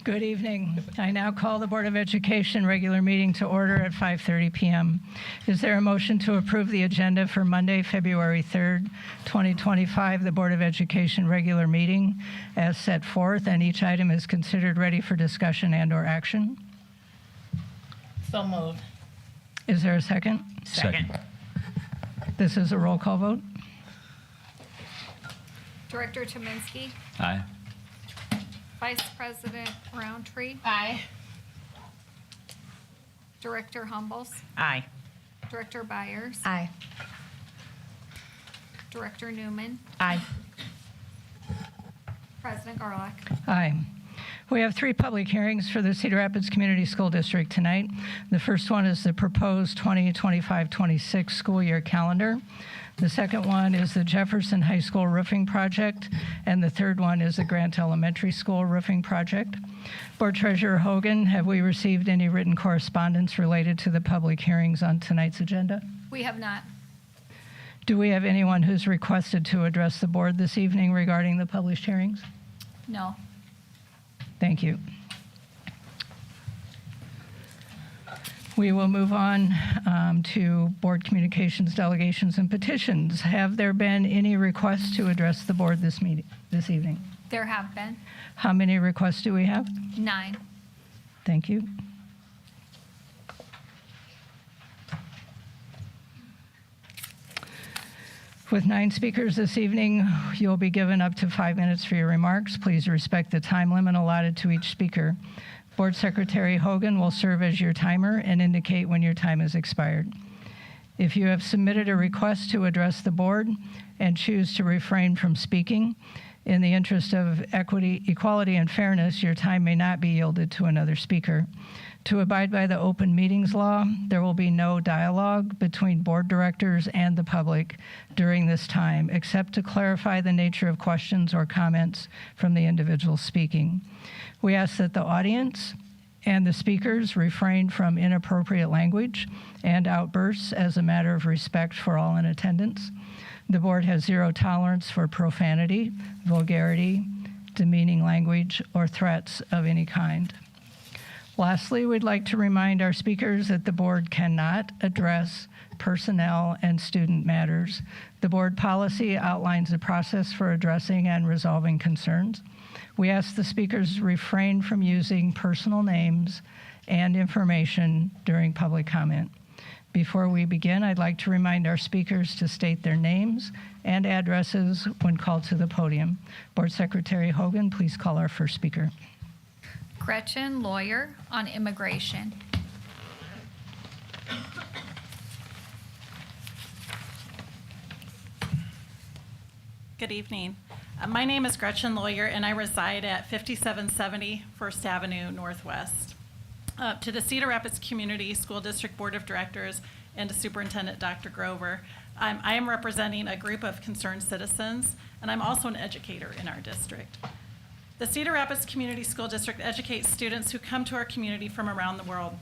Good evening. I now call the Board of Education regular meeting to order at 5:30 p.m. Is there a motion to approve the agenda for Monday, February 3rd, 2025, the Board of Education regular meeting as set forth, and each item is considered ready for discussion and/or action? So moved. Is there a second? Second. This is a roll call vote. Director Tominski, Aye. Vice President Roundtree, Aye. Director Humbles, Aye. Director Byers, Aye. Director Newman, Aye. President Garlock. Aye. We have 3 public hearings for the Cedar Rapids Community School District tonight. The first one is the proposed 2025-26 school year calendar. The second one is the Jefferson High School roofing project, and the third one is the Grant Elementary School roofing project. Board Treasurer Hogan, have we received any written correspondence related to the public hearings on tonight's agenda? We have not. Do we have anyone who's requested to address the board this evening regarding the published hearings? No. Thank you. We will move on to board communications, delegations, and petitions. Have there been any requests to address the board this evening? There have been How many requests do we have? 9. Thank you. With 9 speakers this evening, you'll be given up to 5 minutes for your remarks. Please respect the time limit allotted to each speaker. Board Secretary Hogan will serve as your timer and indicate when your time has expired. If you have submitted a request to address the board and choose to refrain from speaking, in the interest of equality, and fairness, your time may not be yielded to another speaker. To abide by the open meetings law, there will be no dialogue between board directors and the public during this time, except to clarify the nature of questions or comments from the individual speaking. We ask that the audience and the speakers refrain from inappropriate language and outbursts as a matter of respect for all in attendance. The board has 0 tolerance for profanity, vulgarity, demeaning language, or threats of any kind. Lastly, we'd like to remind our speakers that the board cannot address personnel and student matters. The board policy outlines the process for addressing and resolving concerns. We ask the speakers refrain from using personal names and information during public comment. Before we begin, I'd like to remind our speakers to state their names and addresses when called to the podium. Board Secretary Hogan, please call our first speaker. Gretchen Lawyer on immigration. Good evening. My name is Gretchen Lawyer, and I reside at 5770 First Avenue Northwest. To the Cedar Rapids Community School District Board of Directors and to Superintendent Dr. Grover, I am representing a group of concerned citizens, and I'm also an educator in our district. The Cedar Rapids Community School District educates students who come to our community from around the world.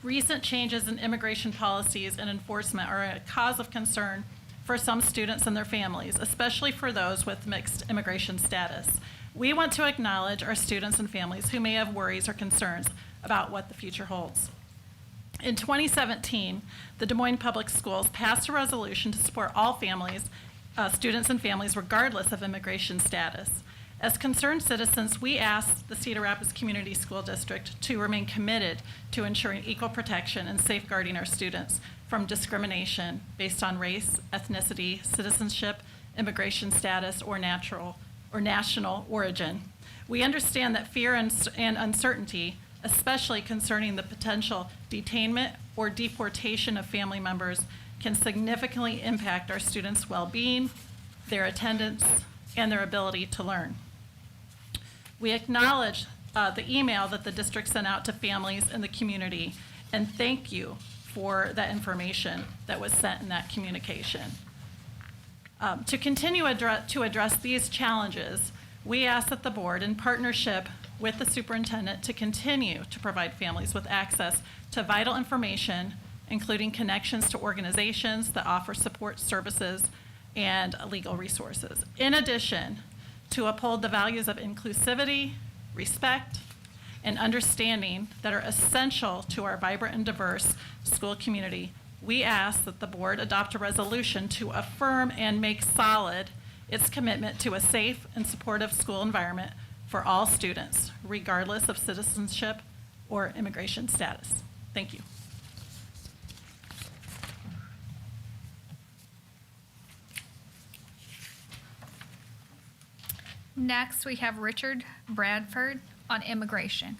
Recent changes in immigration policies and enforcement are a cause of concern for some students and their families, especially for those with mixed immigration status. We want to acknowledge our students and families who may have worries or concerns about what the future holds. In 2017, the Des Moines Public Schools passed a resolution to support all families, students and families, regardless of immigration status. As concerned citizens, we asked the Cedar Rapids Community School District to remain committed to ensuring equal protection and safeguarding our students from discrimination based on race, ethnicity, citizenship, immigration status, or national origin. We understand that fear and uncertainty, especially concerning the potential detainment or deportation of family members, can significantly impact our students' well-being, their attendance, and their ability to learn. We acknowledge the email that the district sent out to families in the community, and thank you for that information that was sent in that communication. To continue to address these challenges, we ask that the board, in partnership with the superintendent, to continue to provide families with access to vital information, including connections to organizations that offer support services and legal resources. In addition, to uphold the values of inclusivity, respect, and understanding that are essential to our vibrant and diverse school community, we ask that the board adopt a resolution to affirm and make solid its commitment to a safe and supportive school environment for all students, regardless of citizenship or immigration status. Thank you. Next, we have Richard Bradford on immigration.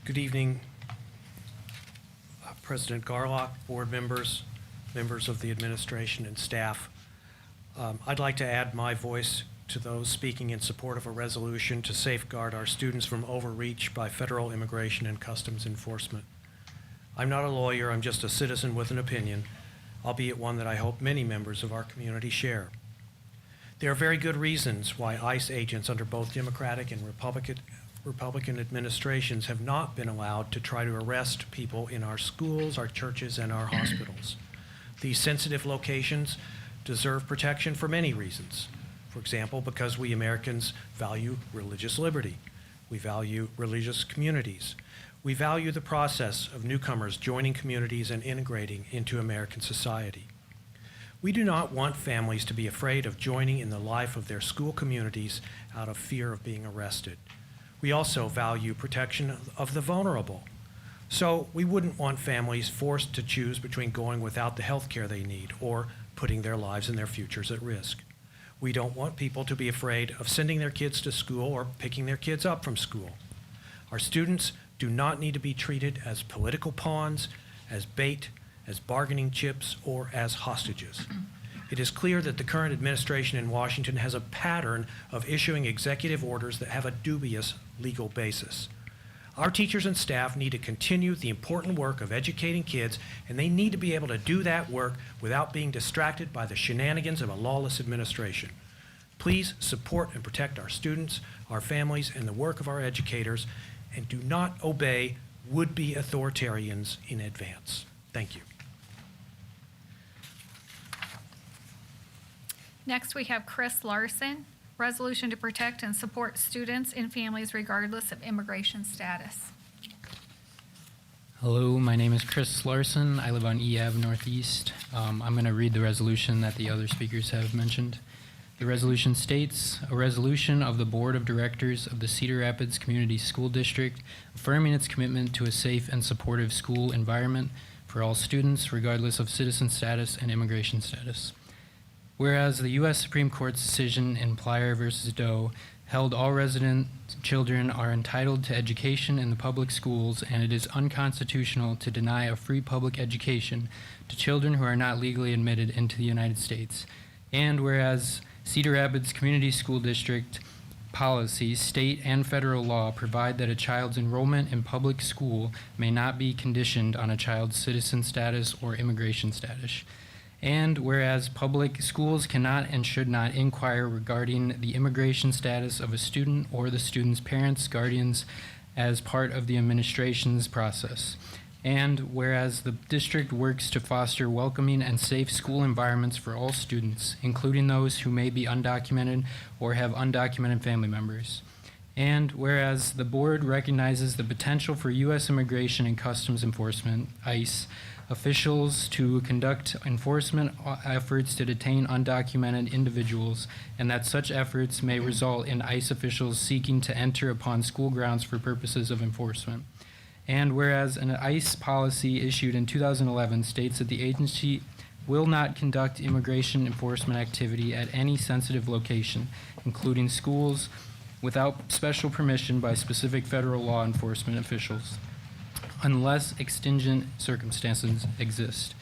Good evening, President Garlock, board members, members of the administration and staff. I'd like to add my voice to those speaking in support of a resolution to safeguard our students from overreach by federal immigration and customs enforcement. I'm not a lawyer, I'm just a citizen with an opinion, albeit one that I hope many members of our community share. There are very good reasons why ICE agents under both Democratic and Republican administrations have not been allowed to try to arrest people in our schools, our churches, and our hospitals. These sensitive locations deserve protection for many reasons. For example, because we Americans value religious liberty. We value religious communities. We value the process of newcomers joining communities and integrating into American society. We do not want families to be afraid of joining in the life of their school communities out of fear of being arrested. We also value protection of the vulnerable. So we wouldn't want families forced to choose between going without the health care they need or putting their lives and their futures at risk. We don't want people to be afraid of sending their kids to school or picking their kids up from school. Our students do not need to be treated as political pawns, as bait, as bargaining chips, or as hostages. It is clear that the current administration in Washington has a pattern of issuing executive orders that have a dubious legal basis. Our teachers and staff need to continue the important work of educating kids, and they need to be able to do that work without being distracted by the shenanigans of a lawless administration. Please support and protect our students, our families, and the work of our educators, and do not obey would-be authoritarians in advance. Thank you. Next, we have Chris Larson, resolution to protect and support students and families regardless of immigration status. Hello, my name is Chris Larson. I live on E Ave Northeast. I'm going to read the resolution that the other speakers have mentioned. The resolution states, a resolution of the Board of Directors of the Cedar Rapids Community School District affirming its commitment to a safe and supportive school environment for all students regardless of citizen status and immigration status. Whereas the U.S. Supreme Court's decision in Plyer v. Doe held all resident children are entitled to education in the public schools, and it is unconstitutional to deny a free public education to children who are not legally admitted into the United States. And whereas Cedar Rapids Community School District policies, state and federal law provide that a child's enrollment in public school may not be conditioned on a child's citizen status or immigration status. And whereas public schools cannot and should not inquire regarding the immigration status of a student or the student's parents, guardians, as part of the administration's process. And whereas the district works to foster welcoming and safe school environments for all students, including those who may be undocumented or have undocumented family members. And whereas the board recognizes the potential for U.S. Immigration and Customs Enforcement, ICE, officials to conduct enforcement efforts to detain undocumented individuals, and that such efforts may result in ICE officials seeking to enter upon school grounds for purposes of enforcement. And whereas an ICE policy issued in 2011 states that the agency will not conduct immigration enforcement activity at any sensitive location, including schools, without special permission by specific federal law enforcement officials, unless exigent circumstances exist.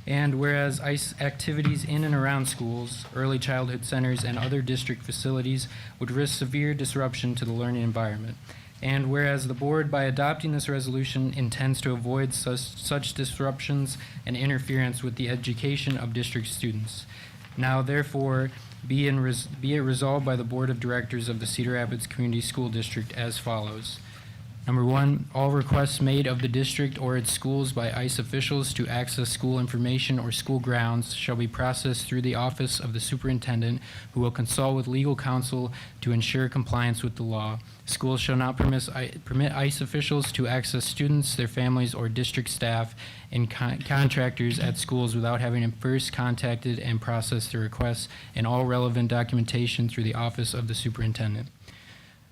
And whereas ICE activities in and around schools, early childhood centers, and other district facilities would risk severe disruption to the learning environment. And whereas the board, by adopting this resolution, intends to avoid such disruptions and interference with the education of district students. Now, therefore, be it resolved by the Board of Directors of the Cedar Rapids Community School District as follows. Number 1, all requests made of the district or its schools by ICE officials to access school information or school grounds shall be processed through the office of the superintendent, who will consult with legal counsel to ensure compliance with the law. Schools shall not permit ICE officials to access students, their families, or district staff and contractors at schools without having first contacted and processed the requests and all relevant documentation through the office of the superintendent.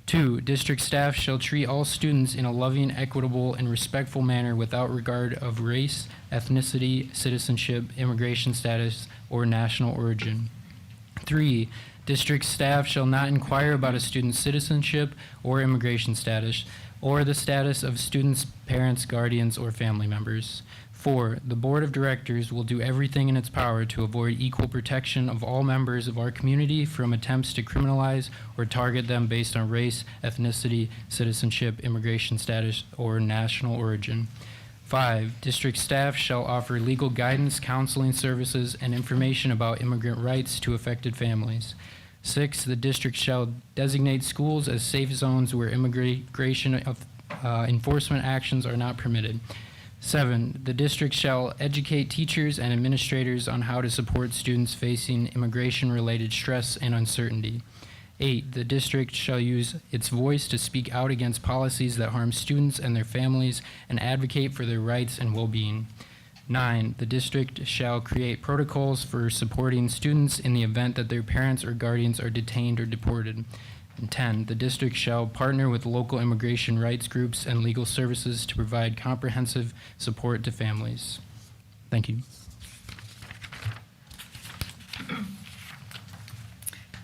2, district staff shall treat all students in a loving, equitable, and respectful manner without regard of race, ethnicity, citizenship, immigration status, or national origin. 3, district staff shall not inquire about a student's citizenship or immigration status, or the status of students' parents, guardians, or family members. 4, the Board of Directors will do everything in its power to avoid equal protection of all members of our community from attempts to criminalize or target them based on race, ethnicity, citizenship, immigration status, or national origin. 5, district staff shall offer legal guidance, counseling services, and information about immigrant rights to affected families. 6, the district shall designate schools as safe zones where immigration enforcement actions are not permitted. 7, the district shall educate teachers and administrators on how to support students facing immigration-related stress and uncertainty. 8, the district shall use its voice to speak out against policies that harm students and their families and advocate for their rights and well-being. 9, the district shall create protocols for supporting students in the event that their parents or guardians are detained or deported. And 10, the district shall partner with local immigration rights groups and legal services to provide comprehensive support to families. Thank you.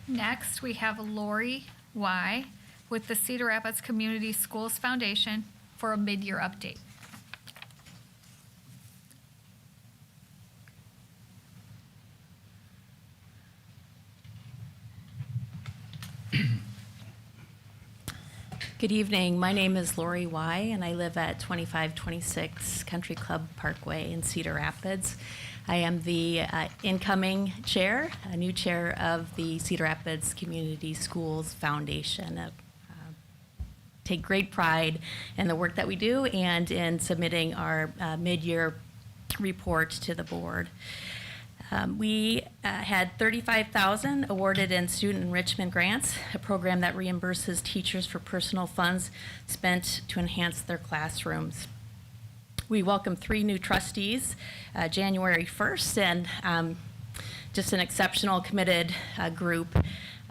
Next, we have Lori Y. with the Cedar Rapids Community Schools Foundation for a mid-year update. Good evening. My name is Lori Y., and I live at 2526 Country Club Parkway in Cedar Rapids. I am the incoming chair, a new chair of the Cedar Rapids Community Schools Foundation. Take great pride in the work that we do and in submitting our mid-year report to the board. We had $35,000 awarded in student enrichment grants, a program that reimburses teachers for personal funds spent to enhance their classrooms. We welcomed 3 new trustees January 1st, and just an exceptional, committed group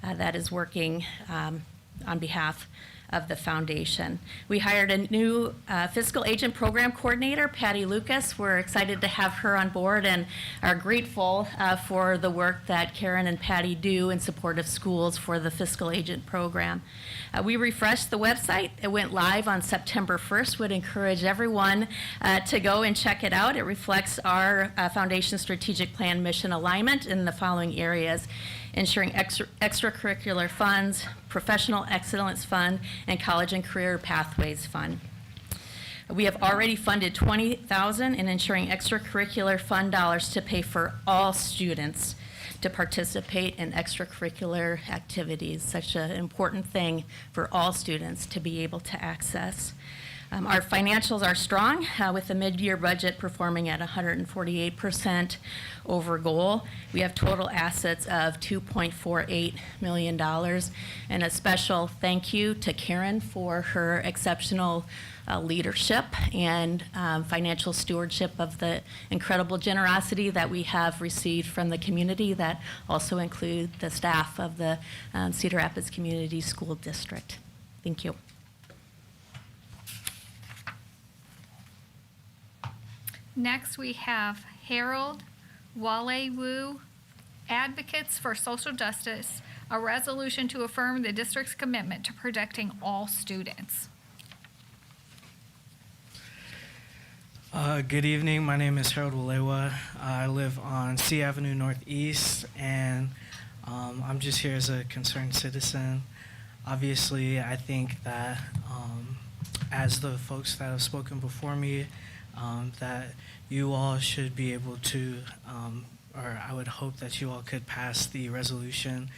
that is working on behalf of the foundation. We hired a new fiscal agent program coordinator, Patty Lucas. We're excited to have her on board and are grateful for the work that Karen and Patty do in support of schools for the fiscal agent program. We refreshed the website. It went live on September 1st. Would encourage everyone to go and check it out. It reflects our foundation strategic plan mission alignment in the following areas: ensuring extracurricular funds, professional excellence fund, and college and career pathways fund. We have already funded $20,000 in ensuring extracurricular fund dollars to pay for all students to participate in extracurricular activities, such an important thing for all students to be able to access. Our financials are strong, with the mid-year budget performing at 148% over goal. We have total assets of $2.48 million, and a special thank you to Karen for her exceptional leadership and financial stewardship of the incredible generosity that we have received from the community, that also include the staff of the Cedar Rapids Community School District. Thank you. Next, we have Harold Walewu, Advocates for Social Justice, a resolution to affirm the district's commitment to protecting all students. Good evening. My name is Harold Walewa. I live on C Avenue Northeast, and I'm just here as a concerned citizen. Obviously, I think that as the folks that have spoken before me, that you all should be able to, or I would hope that you all could pass the resolution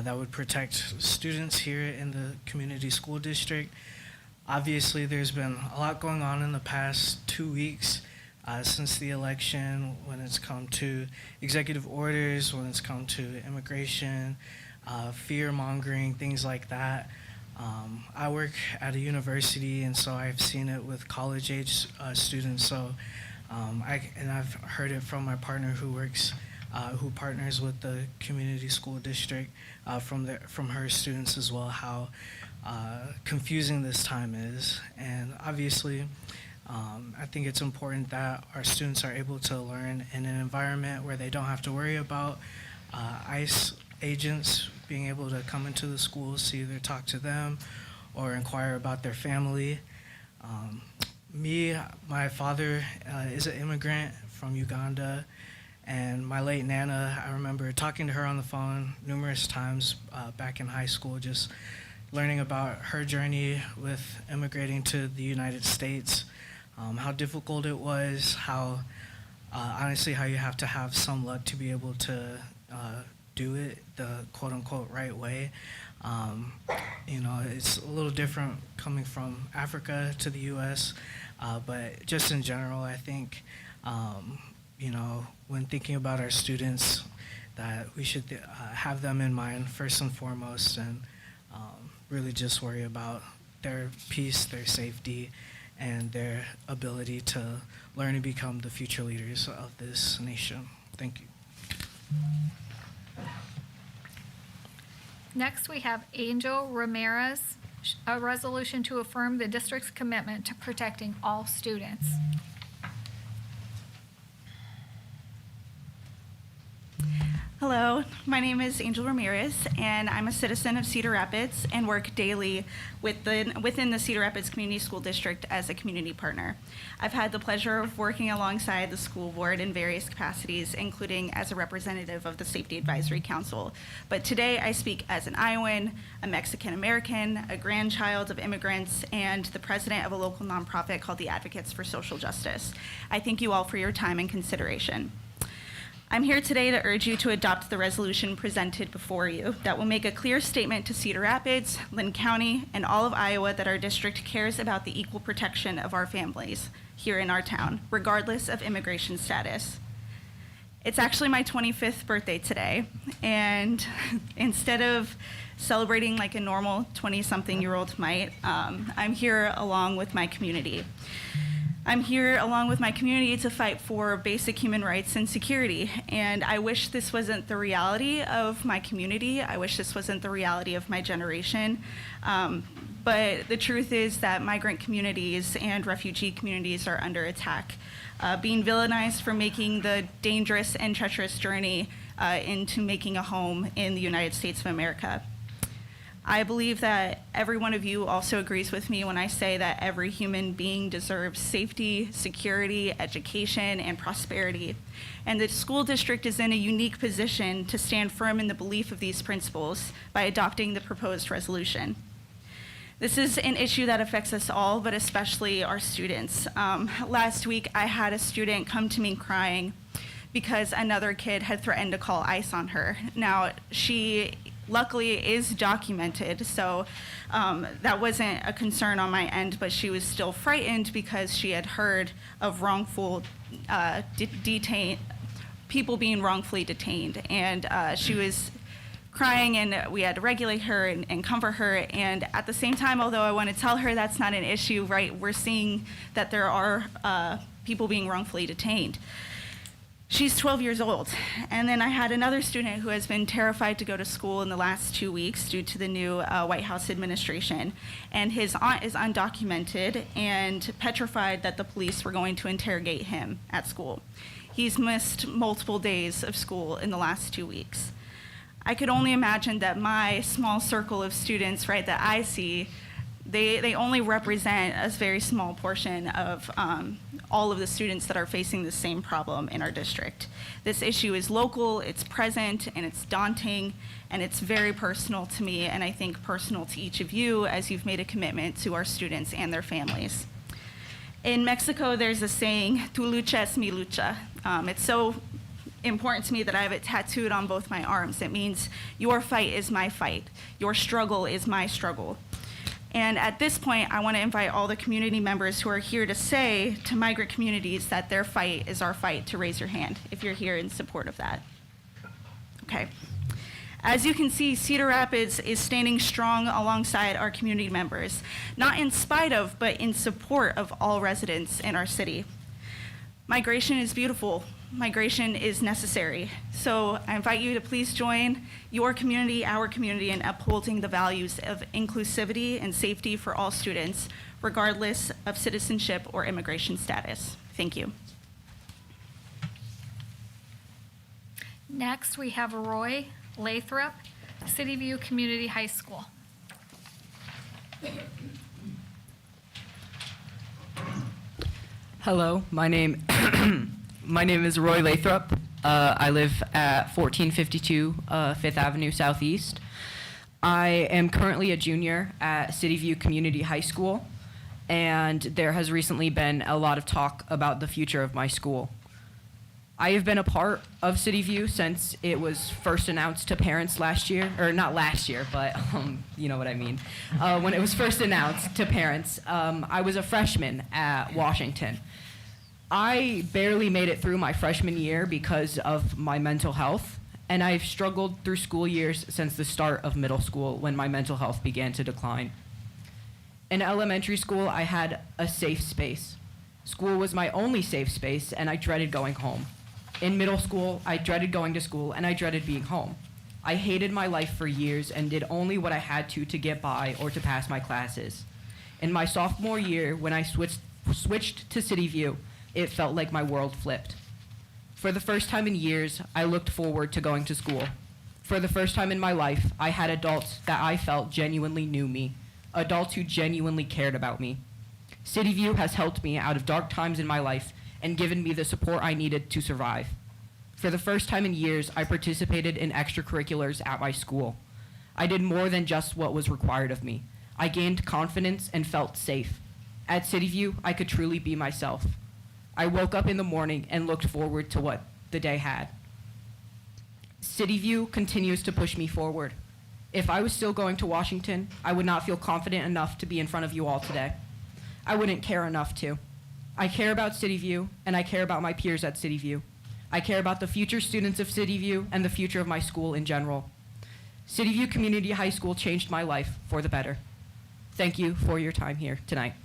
that would protect students here in the community school district. Obviously, there's been a lot going on in the past 2 weeks since the election when it's come to executive orders, when it's come to immigration, fear-mongering, things like that. I work at a university, and so I've seen it with college-age students. So, I've heard it from my partner who partners with the community school district from her students as well, how confusing this time is. And obviously, I think it's important that our students are able to learn in an environment where they don't have to worry about ICE agents being able to come into the schools to either talk to them or inquire about their family. My father is an immigrant from Uganda, and my late Nana, I remember talking to her on the phone numerous times back in high school, just learning about her journey with immigrating to the United States, how difficult it was, how honestly how you have to have some luck to be able to do it the quote-unquote right way. It's a little different coming from Africa to the U.S., but just in general, I think, when thinking about our students, that we should have them in mind first and foremost, and really just worry about their peace, their safety, and their ability to learn and become the future leaders of this nation. Thank you. Next, we have Angel Ramirez, a resolution to affirm the district's commitment to protecting all students. Hello, my name is Angel Ramirez, and I'm a citizen of Cedar Rapids and work daily within the Cedar Rapids Community School District as a community partner. I've had the pleasure of working alongside the school board in various capacities, including as a representative of the Safety Advisory Council. But today I speak as an Iowan, a Mexican American, a grandchild of immigrants, and the president of a local nonprofit called the Advocacy for Social Justice. I thank you all for your time and consideration. I'm here today to urge you to adopt the resolution presented before you that will make a clear statement to Cedar Rapids, Lynn County, and all of Iowa that our district cares about the equal protection of our families here in our town, regardless of immigration status. It's actually my 25th birthday today, and instead of celebrating like a normal 20-something-year-old might, I'm here along with my community. I'm here along with my community to fight for basic human rights and security, and I wish this wasn't the reality of my community. I wish this wasn't the reality of my generation, but the truth is that migrant communities and refugee communities are under attack, being villainized for making the dangerous and treacherous journey into making a home in the United States of America. I believe that every one of you also agrees with me when I say that every human being deserves safety, security, education, and prosperity. And the school district is in a unique position to stand firm in the belief of these principles by adopting the proposed resolution. This is an issue that affects us all, but especially our students. Last week, I had a student come to me crying because another kid had threatened to call ICE on her. Now, she luckily is documented, so that wasn't a concern on my end, but she was still frightened because she had heard of wrongful people being wrongfully detained, and she was crying, and we had to regulate her and comfort her. And at the same time, although I want to tell her that's not an issue, right, we're seeing that there are people being wrongfully detained. She's 12 years old. And then I had another student who has been terrified to go to school in the last 2 weeks due to the new White House administration. And his aunt is undocumented and petrified that the police were going to interrogate him at school. He's missed multiple days of school in the last 2 weeks. I could only imagine that my small circle of students, right, that I see, they only represent a very small portion of all of the students that are facing the same problem in our district. This issue is local, it's present, and it's daunting, and it's very personal to me, and I think personal to each of you as you've made a commitment to our students and their families. In Mexico, there's a saying, tu lucha es mi lucha. It's so important to me that I have it tattooed on both my arms. It means your fight is my fight. Your struggle is my struggle. And at this point, I want to invite all the community members who are here to say to migrant communities that their fight is our fight to raise your hand if you're here in support of that. Okay. As you can see, Cedar Rapids is standing strong alongside our community members, not in spite of, but in support of all residents in our city. Migration is beautiful. Migration is necessary. So I invite you to please join your community, our community, in upholding the values of inclusivity and safety for all students, regardless of citizenship or immigration status. Thank you. Next, we have Roy Lathrop, City View Community High School. Hello, my name is Roy Lathrop. I live at 1452 Fifth Avenue Southeast. I am currently a junior at City View Community High School, and there has recently been a lot of talk about the future of my school. I have been a part of City View since it was first announced to parents last year, or not last year, but you know what I mean. When it was first announced to parents, I was a freshman at Washington. I barely made it through my freshman year because of my mental health, and I've struggled through school years since the start of middle school when my mental health began to decline. In elementary school, I had a safe space. School was my only safe space, and I dreaded going home. In middle school, I dreaded going to school, and I dreaded being home. I hated my life for years and did only what I had to get by or to pass my classes. In my sophomore year, when I switched to City View, it felt like my world flipped. For the first time in years, I looked forward to going to school. For the first time in my life, I had adults that I felt genuinely knew me, adults who genuinely cared about me. City View has helped me out of dark times in my life and given me the support I needed to survive. For the first time in years, I participated in extracurriculars at my school. I did more than just what was required of me. I gained confidence and felt safe. At City View, I could truly be myself. I woke up in the morning and looked forward to what the day had. City View continues to push me forward. If I was still going to Washington, I would not feel confident enough to be in front of you all today. I wouldn't care enough to. I care about City View, and I care about my peers at City View. I care about the future students of City View and the future of my school in general. City View Community High School changed my life for the better. Thank you for your time here tonight.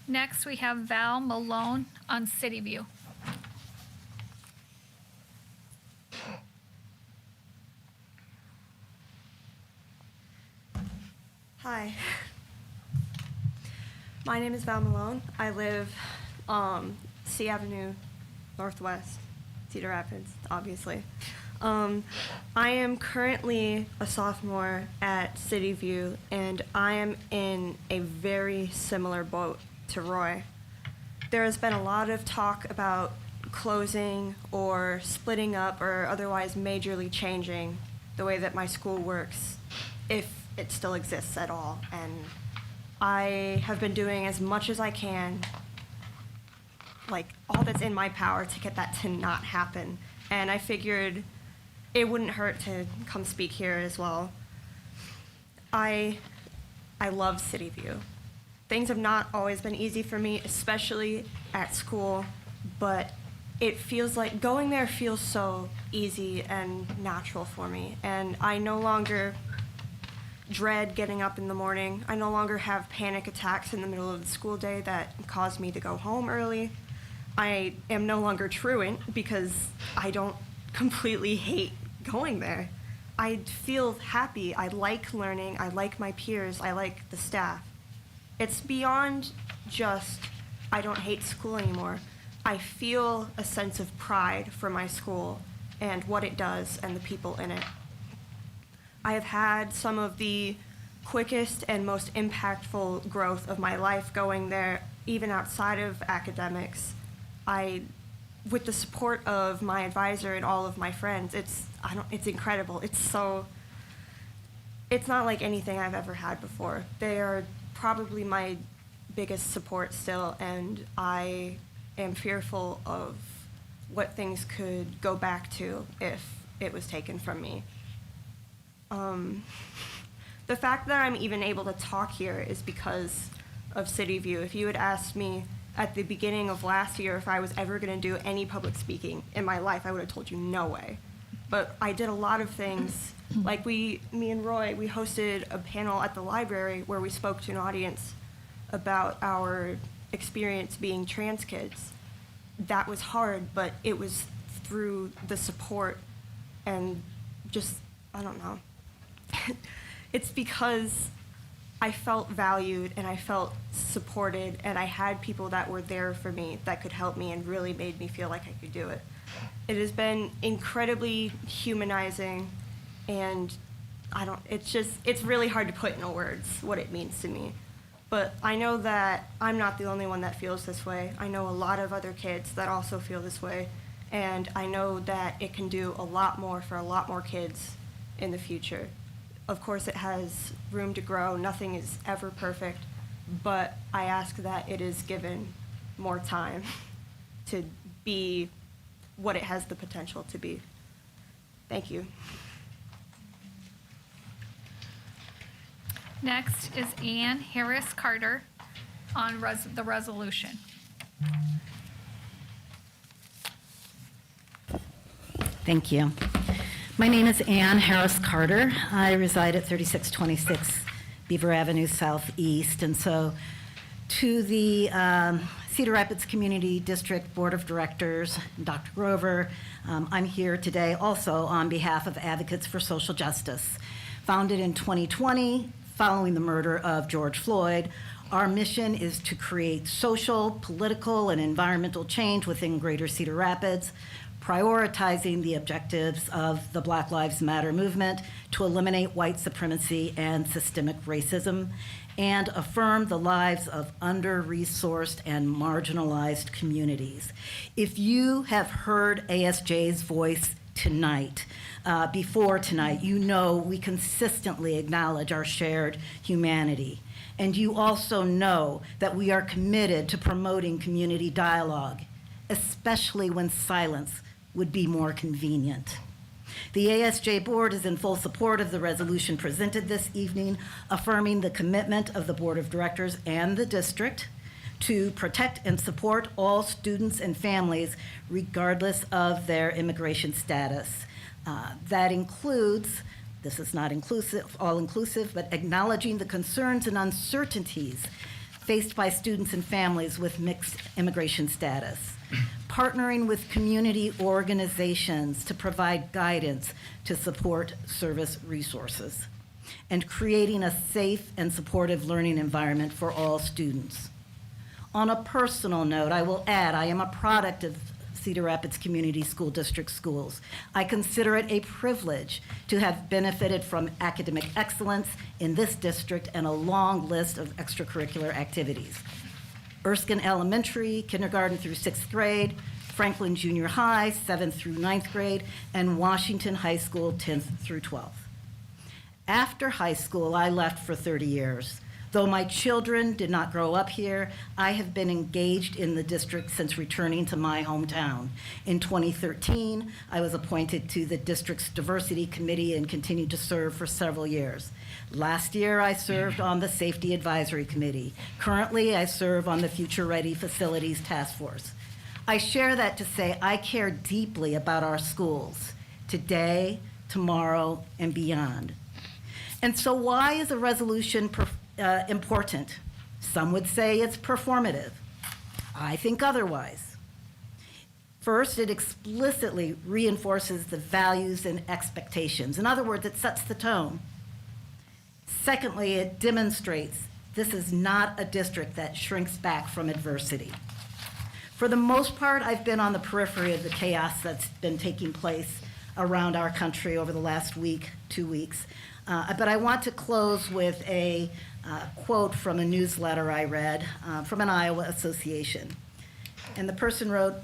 Next, we have Val Malone on City View. Hi. My name is Val Malone. I live C Avenue Northwest, Cedar Rapids, obviously. I am currently a sophomore at City View, and I am in a very similar boat to Roy. There has been a lot of talk about closing or splitting up or otherwise majorly changing the way that my school works, if it still exists at all. And I have been doing as much as I can, like all that's in my power to get that to not happen. And I figured it wouldn't hurt to come speak here as well. I love City View. Things have not always been easy for me, especially at school, but it feels like going there feels so easy and natural for me. And I no longer dread getting up in the morning. I no longer have panic attacks in the middle of the school day that cause me to go home early. I am no longer truant because I don't completely hate going there. I feel happy. I like learning. I like my peers. I like the staff. It's beyond just I don't hate school anymore. I feel a sense of pride for my school and what it does and the people in it. I have had some of the quickest and most impactful growth of my life going there, even outside of academics. With the support of my advisor and all of my friends, it's incredible. It's not like anything I've ever had before. They are probably my biggest support still, and I am fearful of what things could go back to if it was taken from me. the fact that I'm even able to talk here is because of City View. If you had asked me at the beginning of last year if I was ever going to do any public speaking in my life, I would have told you no way. But I did a lot of things. Like me and Roy, we hosted a panel at the library where we spoke to an audience about our experience being trans kids. That was hard, but it was through the support and just, I don't know. It's because I felt valued and I felt supported and I had people that were there for me that could help me and really made me feel like I could do it. It has been incredibly humanizing and it's really hard to put into words what it means to me. But I know that I'm not the only one that feels this way. I know a lot of other kids that also feel this way. And I know that it can do a lot more for a lot more kids in the future. Of course, it has room to grow. Nothing is ever perfect. But I ask that it is given more time to be what it has the potential to be. Thank you. Next is Ann Harris Carter on the resolution. Thank you. My name is Ann Harris Carter. I reside at 3626 Beaver Avenue Southeast. And so to the Cedar Rapids Community District Board of Directors, Dr. Grover, I'm here today also on behalf of Advocates for Social Justice. Founded in 2020, following the murder of George Floyd, our mission is to create social, political, and environmental change within Greater Cedar Rapids, prioritizing the objectives of the Black Lives Matter movement to eliminate white supremacy and systemic racism, and affirm the lives of under-resourced and marginalized communities. If you have heard ASJ's voice tonight, before tonight, you know we consistently acknowledge our shared humanity. And you also know that we are committed to promoting community dialogue, especially when silence would be more convenient. The ASJ Board is in full support of the resolution presented this evening, affirming the commitment of the Board of Directors and the district to protect and support all students and families regardless of their immigration status. That includes, this is not inclusive, all-inclusive, but acknowledging the concerns and uncertainties faced by students and families with mixed immigration status, partnering with community organizations to provide guidance to support service resources, and creating a safe and supportive learning environment for all students. On a personal note, I will add, I am a product of Cedar Rapids Community School District schools. I consider it a privilege to have benefited from academic excellence in this district and a long list of extracurricular activities. Erskine Elementary, kindergarten through 6th grade, Franklin Junior High, 7th through 9th grade, and Washington High School, 10th through 12th. After high school, I left for 30 years. Though my children did not grow up here, I have been engaged in the district since returning to my hometown. In 2013, I was appointed to the district's diversity committee and continued to serve for several years. Last year, I served on the Safety Advisory Committee. Currently, I serve on the Future Ready Facilities Task Force. I share that to say I care deeply about our schools, today, tomorrow, and beyond. And so why is a resolution important? Some would say it's performative. I think otherwise. First, it explicitly reinforces the values and expectations. In other words, it sets the tone. Secondly, it demonstrates this is not a district that shrinks back from adversity. For the most part, I've been on the periphery of the chaos that's been taking place around our country over the last week, 2 weeks. But I want to close with a quote from a newsletter I read from an Iowa association. And the person wrote,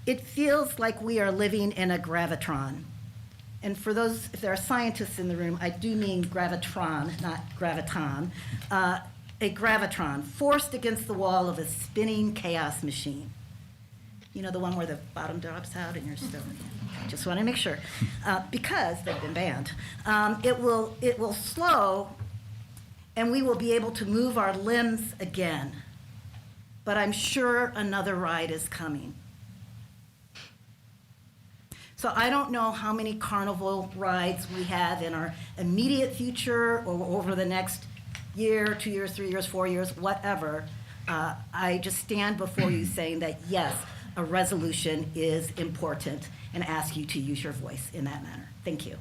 "It feels like we are living in a gravitron." And for those, if there are scientists in the room, I do mean gravitron, not graviton. A gravitron forced against the wall of a spinning chaos machine. You know, the one where the bottom drops out and you're still, just want to make sure. Because they've been banned. It will slow and we will be able to move our limbs again. But I'm sure another ride is coming. So I don't know how many carnival rides we have in our immediate future or over the next year, 2 years, 3 years, 4 years, whatever. I just stand before you saying that, yes, a resolution is important and ask you to use your voice in that manner. Thank you.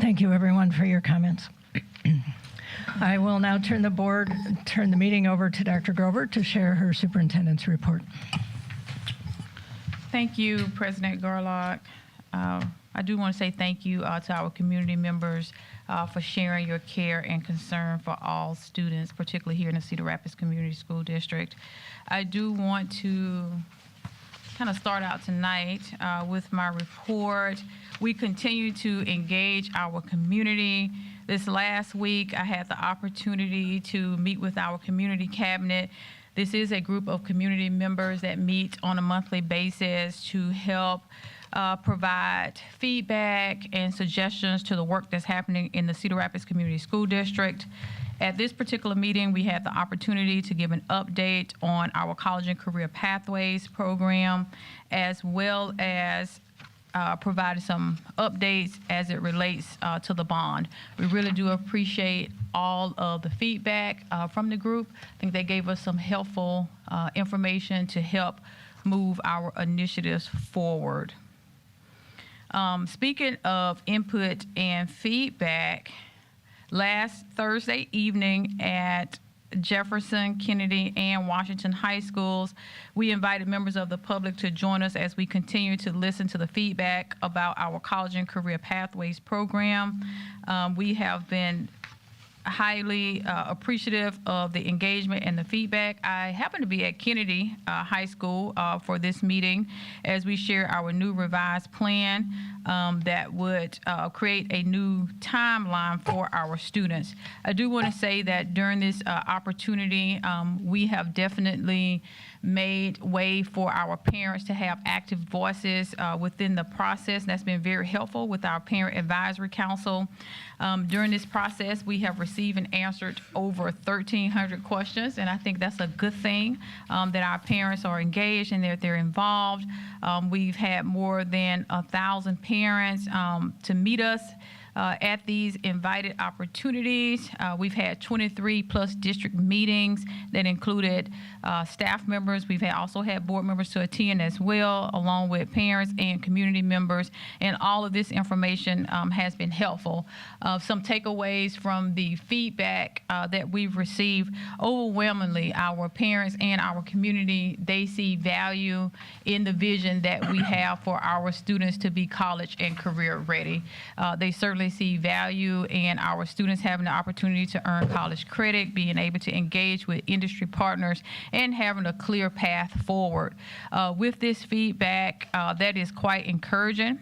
Thank you, everyone, for your comments. I will now turn the meeting over to Dr. Grover to share her superintendent's report. Thank you, President Garlock. I do want to say thank you to our community members for sharing your care and concern for all students, particularly here in the Cedar Rapids Community School District. I do want to kind of start out tonight with my report. We continue to engage our community. This last week, I had the opportunity to meet with our community cabinet. This is a group of community members that meet on a monthly basis to help provide feedback and suggestions to the work that's happening in the Cedar Rapids Community School District. At this particular meeting, we had the opportunity to give an update on our College and Career Pathways program, as well as provided some updates as it relates to the bond. We really do appreciate all of the feedback from the group. I think they gave us some helpful information to help move our initiatives forward. Speaking of input and feedback, last Thursday evening at Jefferson, Kennedy, and Washington High Schools, we invited members of the public to join us as we continue to listen to the feedback about our College and Career Pathways program. We have been highly appreciative of the engagement and the feedback. I happen to be at Kennedy High School for this meeting as we share our new revised plan that would create a new timeline for our students. I do want to say that during this opportunity, we have definitely made way for our parents to have active voices within the process. That's been very helpful with our Parent Advisory Council. During this process, we have received and answered over 1,300 questions, and I think that's a good thing that our parents are engaged and that they're involved. We've had more than 1,000 parents to meet us at these invited opportunities. We've had 23 plus district meetings that included staff members. We've also had board members to attend as well, along with parents and community members. And all of this information has been helpful. Some takeaways from the feedback that we've received: overwhelmingly, our parents and our community, they see value in the vision that we have for our students to be college and career ready. They certainly see value in our students having the opportunity to earn college credit, being able to engage with industry partners, and having a clear path forward. With this feedback, that is quite encouraging.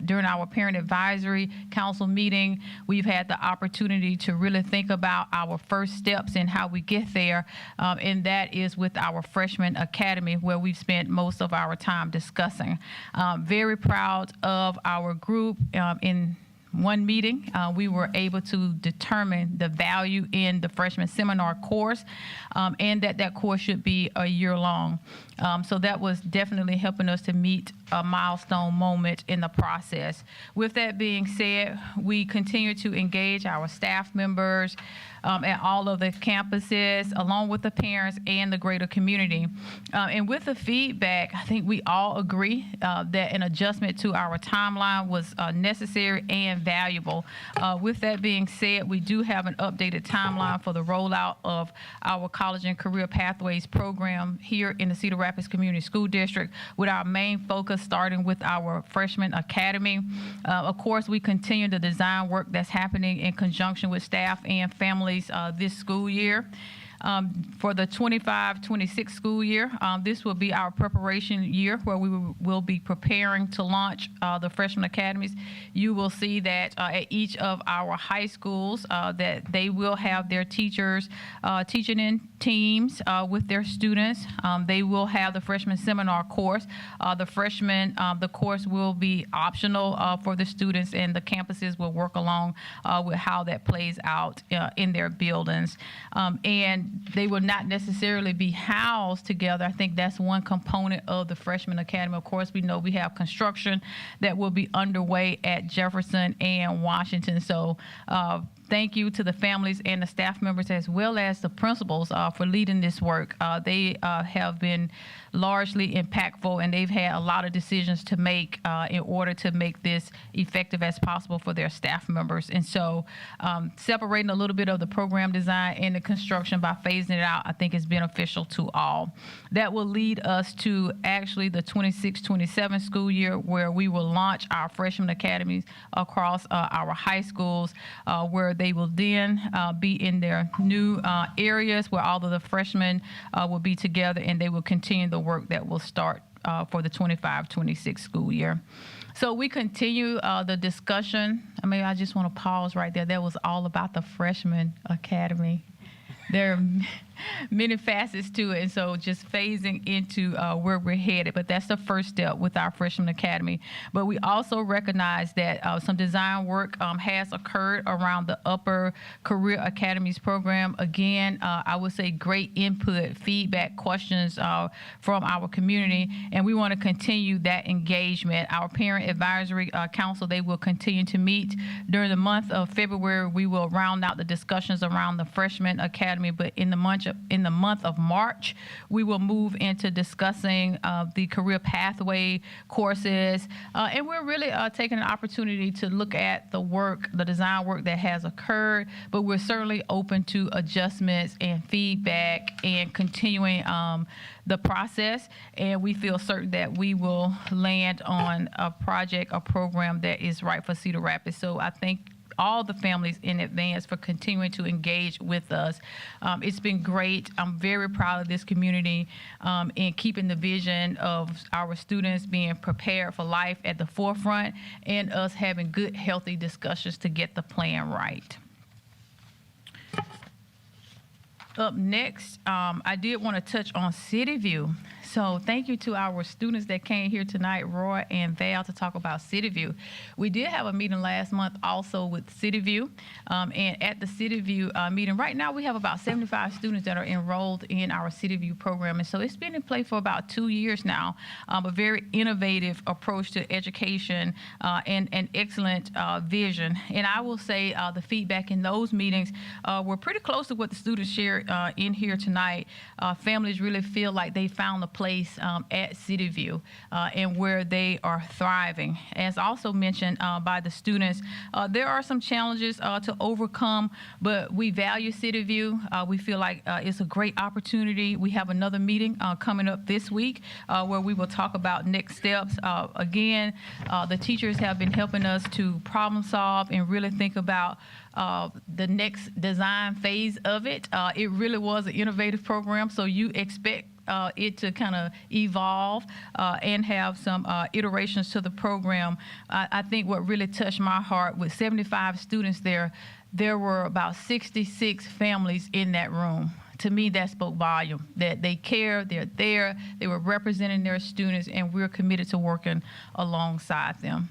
During our Parent Advisory Council meeting, we've had the opportunity to really think about our first steps and how we get there, and that is with our Freshman Academy, where we've spent most of our time discussing. Very proud of our group. In one meeting, we were able to determine the value in the freshman seminar course, and that course should be a year long. So that was definitely helping us to meet a milestone moment in the process. With that being said, we continue to engage our staff members at all of the campuses, along with the parents and the greater community. And with the feedback, I think we all agree that an adjustment to our timeline was necessary and valuable. With that being said, we do have an updated timeline for the rollout of our College and Career Pathways program here in the Cedar Rapids Community School District, with our main focus starting with our Freshman Academy. Of course, we continue the design work that's happening in conjunction with staff and families this school year. for the 25-26 school year. This will be our preparation year where we will be preparing to launch the freshman academies. You will see that at each of our high schools that they will have their teachers teaching in teams with their students. They will have the freshman seminar course. The course will be optional for the students, and the campuses will work along with how that plays out in their buildings. And they will not necessarily be housed together. I think that's one component of the freshman academy. Of course, we know we have construction that will be underway at Jefferson and Washington. So thank you to the families and the staff members as well as the principals for leading this work. They have been largely impactful, and they've had a lot of decisions to make in order to make this effective as possible for their staff members. And so separating a little bit of the program design and the construction by phasing it out, I think is beneficial to all. That will lead us to actually the 26-27 school year, where we will launch our freshman academies across our high schools, where they will then be in their new areas where all of the freshmen will be together, and they will continue the work that will start for the 25-26 school year. So we continue the discussion. I mean, I just want to pause right there. That was all about the freshman academy. There are many facets to it, and so just phasing into where we're headed. But that's the first step with our freshman academy. But we also recognize that some design work has occurred around the upper career academies program. Again, I would say great input, feedback, questions from our community, and we want to continue that engagement. Our parent advisory council, they will continue to meet during the month of February. We will round out the discussions around the freshman academy, but in the month of March, we will move into discussing the career pathway courses. And we're really taking an opportunity to look at the design work that has occurred, but we're certainly open to adjustments and feedback and continuing the process. And we feel certain that we will land on a project, a program that is right for Cedar Rapids. So I think all the families in advance for continuing to engage with us. It's been great. I'm very proud of this community in keeping the vision of our students being prepared for life at the forefront, and us having good, healthy discussions to get the plan right. Up next, I did want to touch on City View. So thank you to our students that came here tonight, Roy and Val, to talk about City View. We did have a meeting last month also with City View. And at the City View meeting, right now we have about 75 students that are enrolled in our City View program. And so it's been in play for about 2 years now. A very innovative approach to education and an excellent vision. And I will say the feedback in those meetings were pretty close to what the students shared in here tonight. Families really feel like they found the place at City View and where they are thriving. As also mentioned by the students, there are some challenges to overcome, but we value City View. We feel like it's a great opportunity. We have another meeting coming up this week where we will talk about next steps. Again, the teachers have been helping us to problem solve and really think about the next design phase of it. It really was an innovative program, so you expect it to kind of evolve and have some iterations to the program. I think what really touched my heart, with 75 students there were about 66 families in that room. To me, that spoke volume, that they care, they're there, they were representing their students, and we're committed to working alongside them.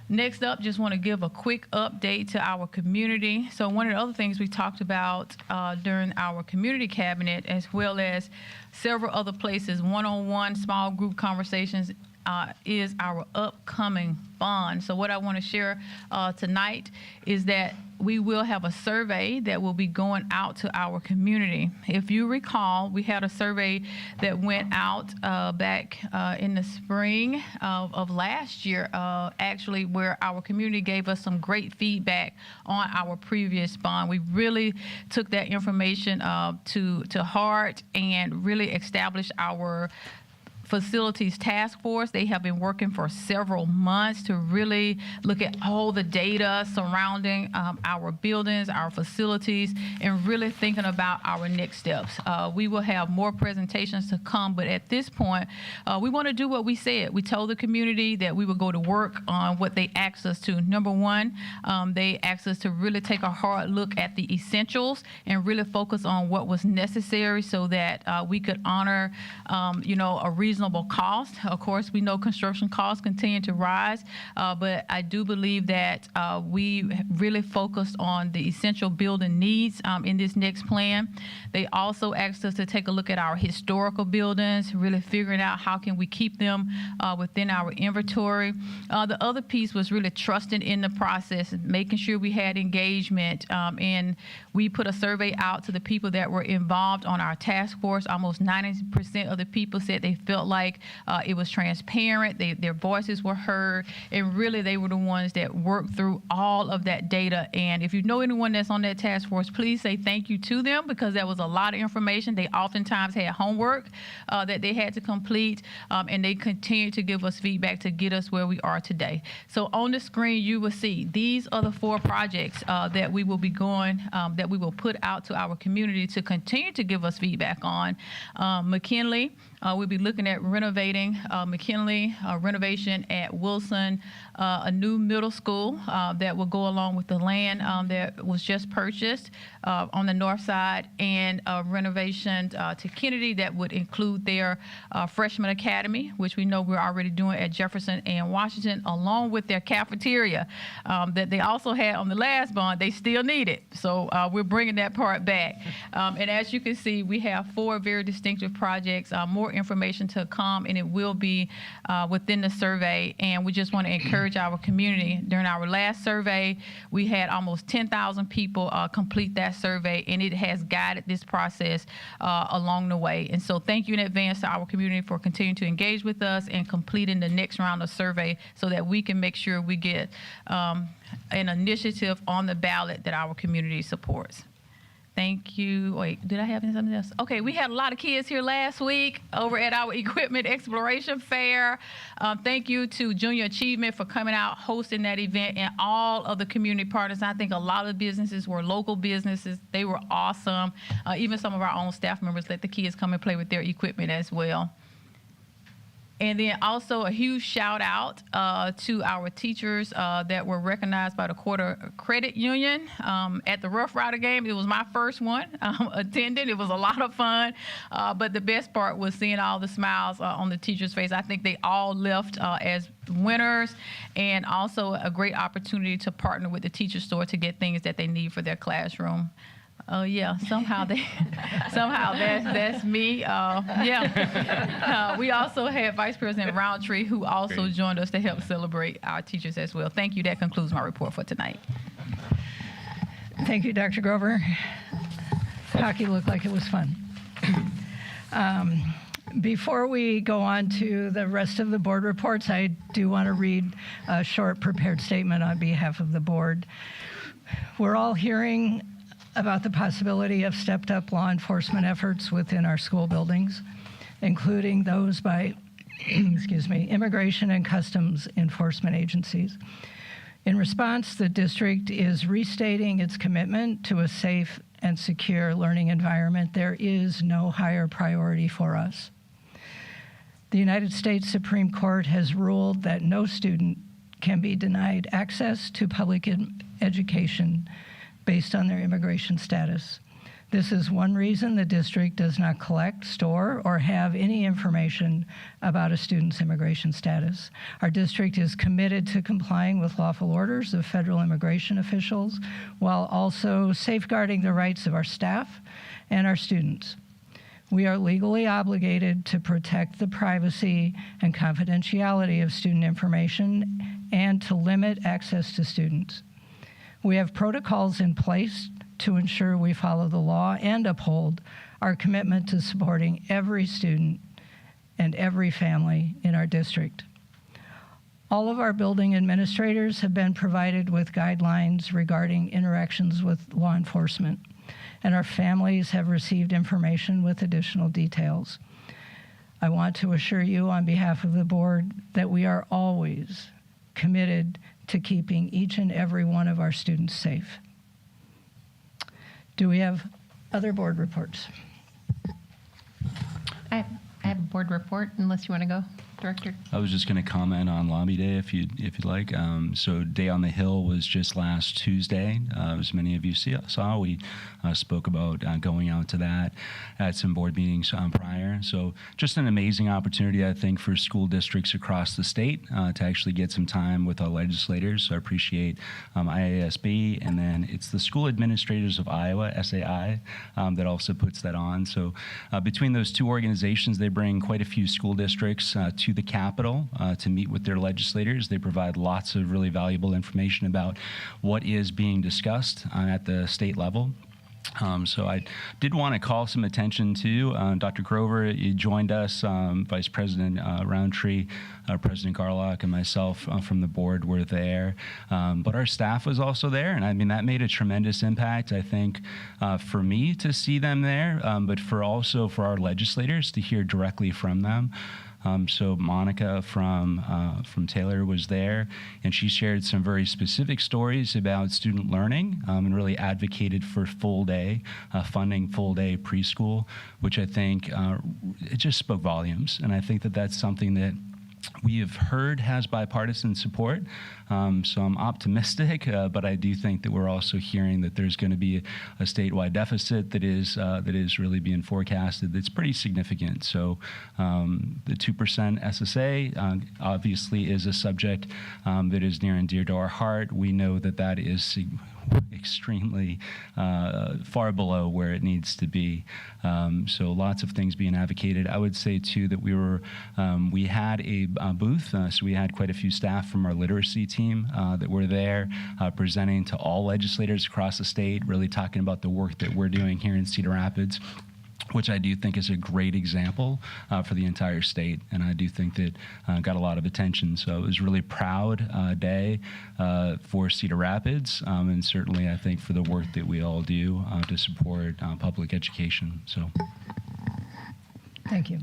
Next up, just want to give a quick update to our community. So one of the other things we talked about during our community cabinet, as well as several other places, one-on-one small group conversations, is our upcoming bond. So what I want to share tonight is that we will have a survey that will be going out to our community. If you recall, we had a survey that went out back in the spring of last year, actually, where our community gave us some great feedback on our previous bond. We really took that information to heart and really established our Facilities Task Force. They have been working for several months to really look at all the data surrounding our buildings, our facilities, and really thinking about our next steps. We will have more presentations to come, but at this point, we want to do what we said. We told the community that we would go to work on what they asked us to. Number one, they asked us to really take a hard look at the essentials and really focus on what was necessary so that we could honor, a reasonable cost. Of course, we know construction costs continue to rise, but I do believe that we really focused on the essential building needs in this next plan. They also asked us to take a look at our historical buildings, really figuring out how can we keep them within our inventory. The other piece was really trusting in the process, making sure we had engagement, and we put a survey out to the people that were involved on our task force. Almost 90% of the people said they felt like it was transparent, their voices were heard, and really they were the ones that worked through all of that data. And if you know anyone that's on that task force, please say thank you to them, because that was a lot of information. They oftentimes had homework that they had to complete, and they continued to give us feedback to get us where we are today. So on the screen, you will see these are the 4 projects that we will be going, that we will put out to our community to continue to give us feedback on. McKinley, we'll be looking at renovating McKinley, renovation at Wilson, a new middle school that will go along with the land that was just purchased on the north side, and renovation to Kennedy that would include their freshman academy, which we know we're already doing at Jefferson and Washington, along with their cafeteria that they also had on the last bond. They still need it. So we're bringing that part back. And as you can see, we have 4 very distinctive projects, more information to come, and it will be within the survey. And we just want to encourage our community. During our last survey, we had almost 10,000 people complete that survey, and it has guided this process along the way. And so thank you in advance to our community for continuing to engage with us and completing the next round of survey so that we can make sure we get an initiative on the ballot that our community supports. Thank you. Wait, did I have something else? Okay, we had a lot of kids here last week over at our Equipment Exploration Fair. Thank you to Junior Achievement for coming out, hosting that event, and all of the community partners. I think a lot of businesses were local businesses. They were awesome. Even some of our own staff members let the kids come and play with their equipment as well. And then also a huge shout out to our teachers that were recognized by the Quarter Credit Union at the Rough Rider game. It was my first one attending. It was a lot of fun. But the best part was seeing all the smiles on the teachers' face. I think they all left as winners, and also a great opportunity to partner with the teacher store to get things that they need for their classroom. Oh yeah, somehow that's me. We also had Vice President Roundtree, who also joined us to help celebrate our teachers as well. Thank you. That concludes my report for tonight. Thank you, Dr. Grover. Hockey looked like it was fun. Before we go on to the rest of the board reports, I do want to read a short prepared statement on behalf of the board. We're all hearing about the possibility of stepped-up law enforcement efforts within our school buildings, including those by, immigration and customs enforcement agencies. In response, the district is restating its commitment to a safe and secure learning environment. There is no higher priority for us. The United States Supreme Court has ruled that no student can be denied access to public education based on their immigration status. This is one reason the district does not collect, store, or have any information about a student's immigration status. Our district is committed to complying with lawful orders of federal immigration officials while also safeguarding the rights of our staff and our students. We are legally obligated to protect the privacy and confidentiality of student information and to limit access to students. We have protocols in place to ensure we follow the law and uphold our commitment to supporting every student and every family in our district. All of our building administrators have been provided with guidelines regarding interactions with law enforcement, and our families have received information with additional details. I want to assure you on behalf of the board that we are always committed to keeping each and every one of our students safe. Do we have other board reports? I have a board report, unless you want to go, Director. I was just going to comment on Lobby Day if you'd like. So Day on the Hill was just last Tuesday. As many of you saw, we spoke about going out to that at some board meetings prior. So just an amazing opportunity, I think, for school districts across the state to actually get some time with our legislators. So I appreciate IASB, and then it's the School Administrators of Iowa, SAI, that also puts that on. So between those two organizations, they bring quite a few school districts to the Capitol to meet with their legislators. They provide lots of really valuable information about what is being discussed at the state level. So I did want to call some attention to Dr. Grover. You joined us, Vice President Roundtree, President Garlock, and myself from the board were there. But our staff was also there, and I mean, that made a tremendous impact, I think, for me to see them there, but also for our legislators to hear directly from them. So Monica from Taylor was there, and she shared some very specific stories about student learning and really advocated for full day funding, full day preschool, which I think it just spoke volumes. And I think that that's something that we have heard has bipartisan support, so I'm optimistic, but I do think that we're also hearing that there's going to be a statewide deficit that is really being forecasted that's pretty significant. So the 2% SSA obviously is a subject that is near and dear to our heart. We know that that is extremely far below where it needs to be. So lots of things being advocated. I would say too that we had a booth, so we had quite a few staff from our literacy team that were there presenting to all legislators across the state, really talking about the work that we're doing here in Cedar Rapids, which I do think is a great example for the entire state, and I do think that got a lot of attention. So it was a really proud day for Cedar Rapids, and certainly I think for the work that we all do to support public education. So, Thank you.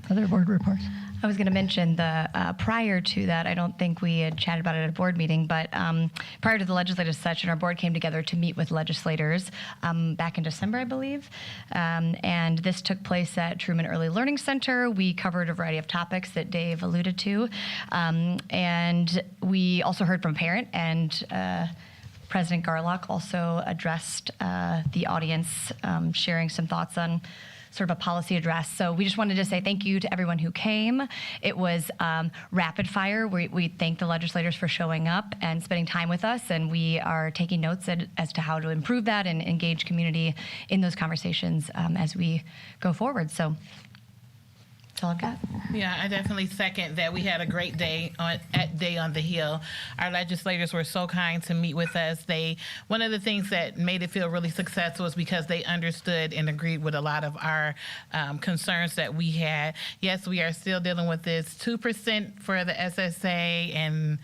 Other board reports? I was going to mention prior to that, I don't think we had chatted about it at a board meeting, but prior to the legislative session, our board came together to meet with legislators back in December, I believe. And this took place at Truman Early Learning Center. We covered a variety of topics that Dave alluded to. And we also heard from a parent, and President Garlock also addressed the audience, sharing some thoughts on sort of a policy address. So we just wanted to say thank you to everyone who came. It was rapid fire. We thank the legislators for showing up and spending time with us, and we are taking notes as to how to improve that and engage community in those conversations as we go forward. So that's all I've got. Yeah, I definitely second that. We had a great day at Day on the Hill. Our legislators were so kind to meet with us. One of the things that made it feel really successful was because they understood and agreed with a lot of our concerns that we had. Yes, we are still dealing with this 2% for the SSA, and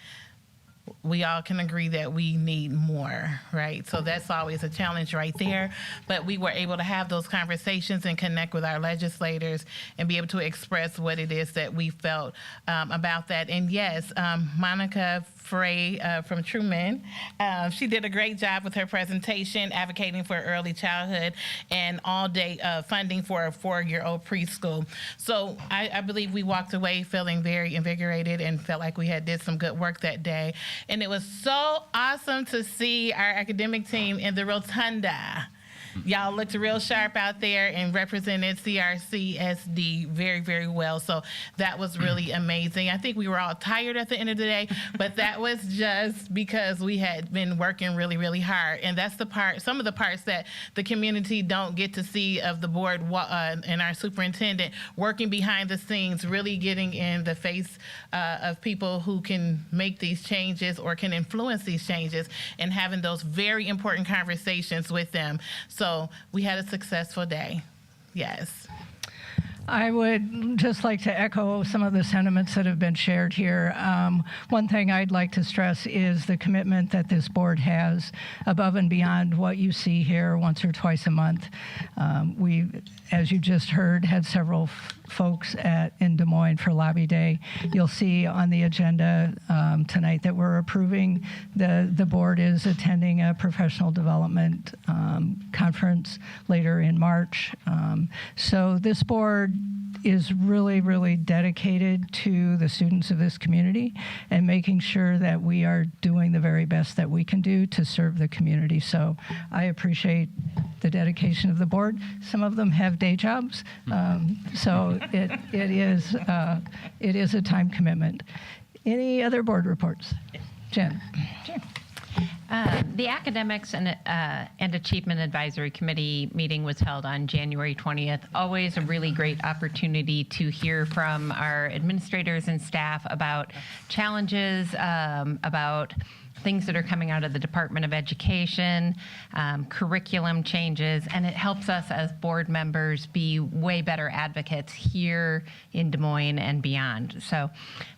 we all can agree that we need more, right? So that's always a challenge right there. But we were able to have those conversations and connect with our legislators and be able to express what it is that we felt about that. And yes, Monica Frey from Truman, she did a great job with her presentation, advocating for early childhood and all-day funding for a 4-year-old preschool. So I believe we walked away feeling very invigorated and felt like we had did some good work that day. And it was so awesome to see our academic team in the rotunda. Y'all looked real sharp out there and represented CRCSD very, very well. So that was really amazing. I think we were all tired at the end of the day, but that was just because we had been working really, really hard. And that's some of the parts that the community don't get to see of the board and our superintendent working behind the scenes, really getting in the face of people who can make these changes or can influence these changes, and having those very important conversations with them. So we had a successful day. Yes. I would just like to echo some of the sentiments that have been shared here. One thing I'd like to stress is the commitment that this board has above and beyond what you see here once or twice a month. We, as you just heard, had several folks in Des Moines for Lobby Day. You'll see on the agenda tonight that we're approving. The board is attending a professional development conference later in March. So this board is really, really dedicated to the students of this community and making sure that we are doing the very best that we can do to serve the community. So I appreciate the dedication of the board. Some of them have day jobs, so it is a time commitment. Any other board reports? Jen? Sure. The Academics and Achievement Advisory Committee meeting was held on January 20th. Always a really great opportunity to hear from our administrators and staff about challenges, about things that are coming out of the Department of Education, curriculum changes, and it helps us as board members be way better advocates here in Des Moines and beyond. So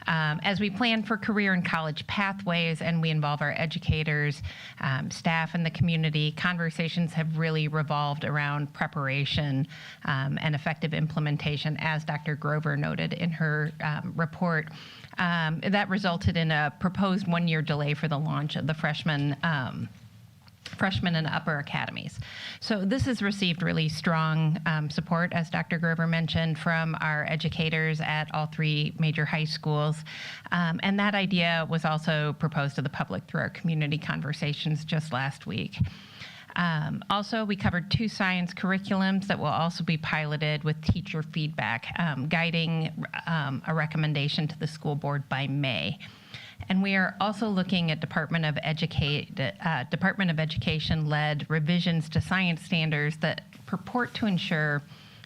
as we plan for career and college pathways and we involve our educators, staff, and the community, conversations have really revolved around preparation and effective implementation, as Dr. Grover noted in her report. That resulted in a proposed one-year delay for the launch of the freshman and upper academies. So this has received really strong support, as Dr. Grover mentioned, from our educators at all three major high schools. And that idea was also proposed to the public through our community conversations just last week. Also, we covered 2 science curriculums that will also be piloted with teacher feedback, guiding a recommendation to the school board by May. And we are also looking at Department of Education-led revisions to science standards that purport to ensure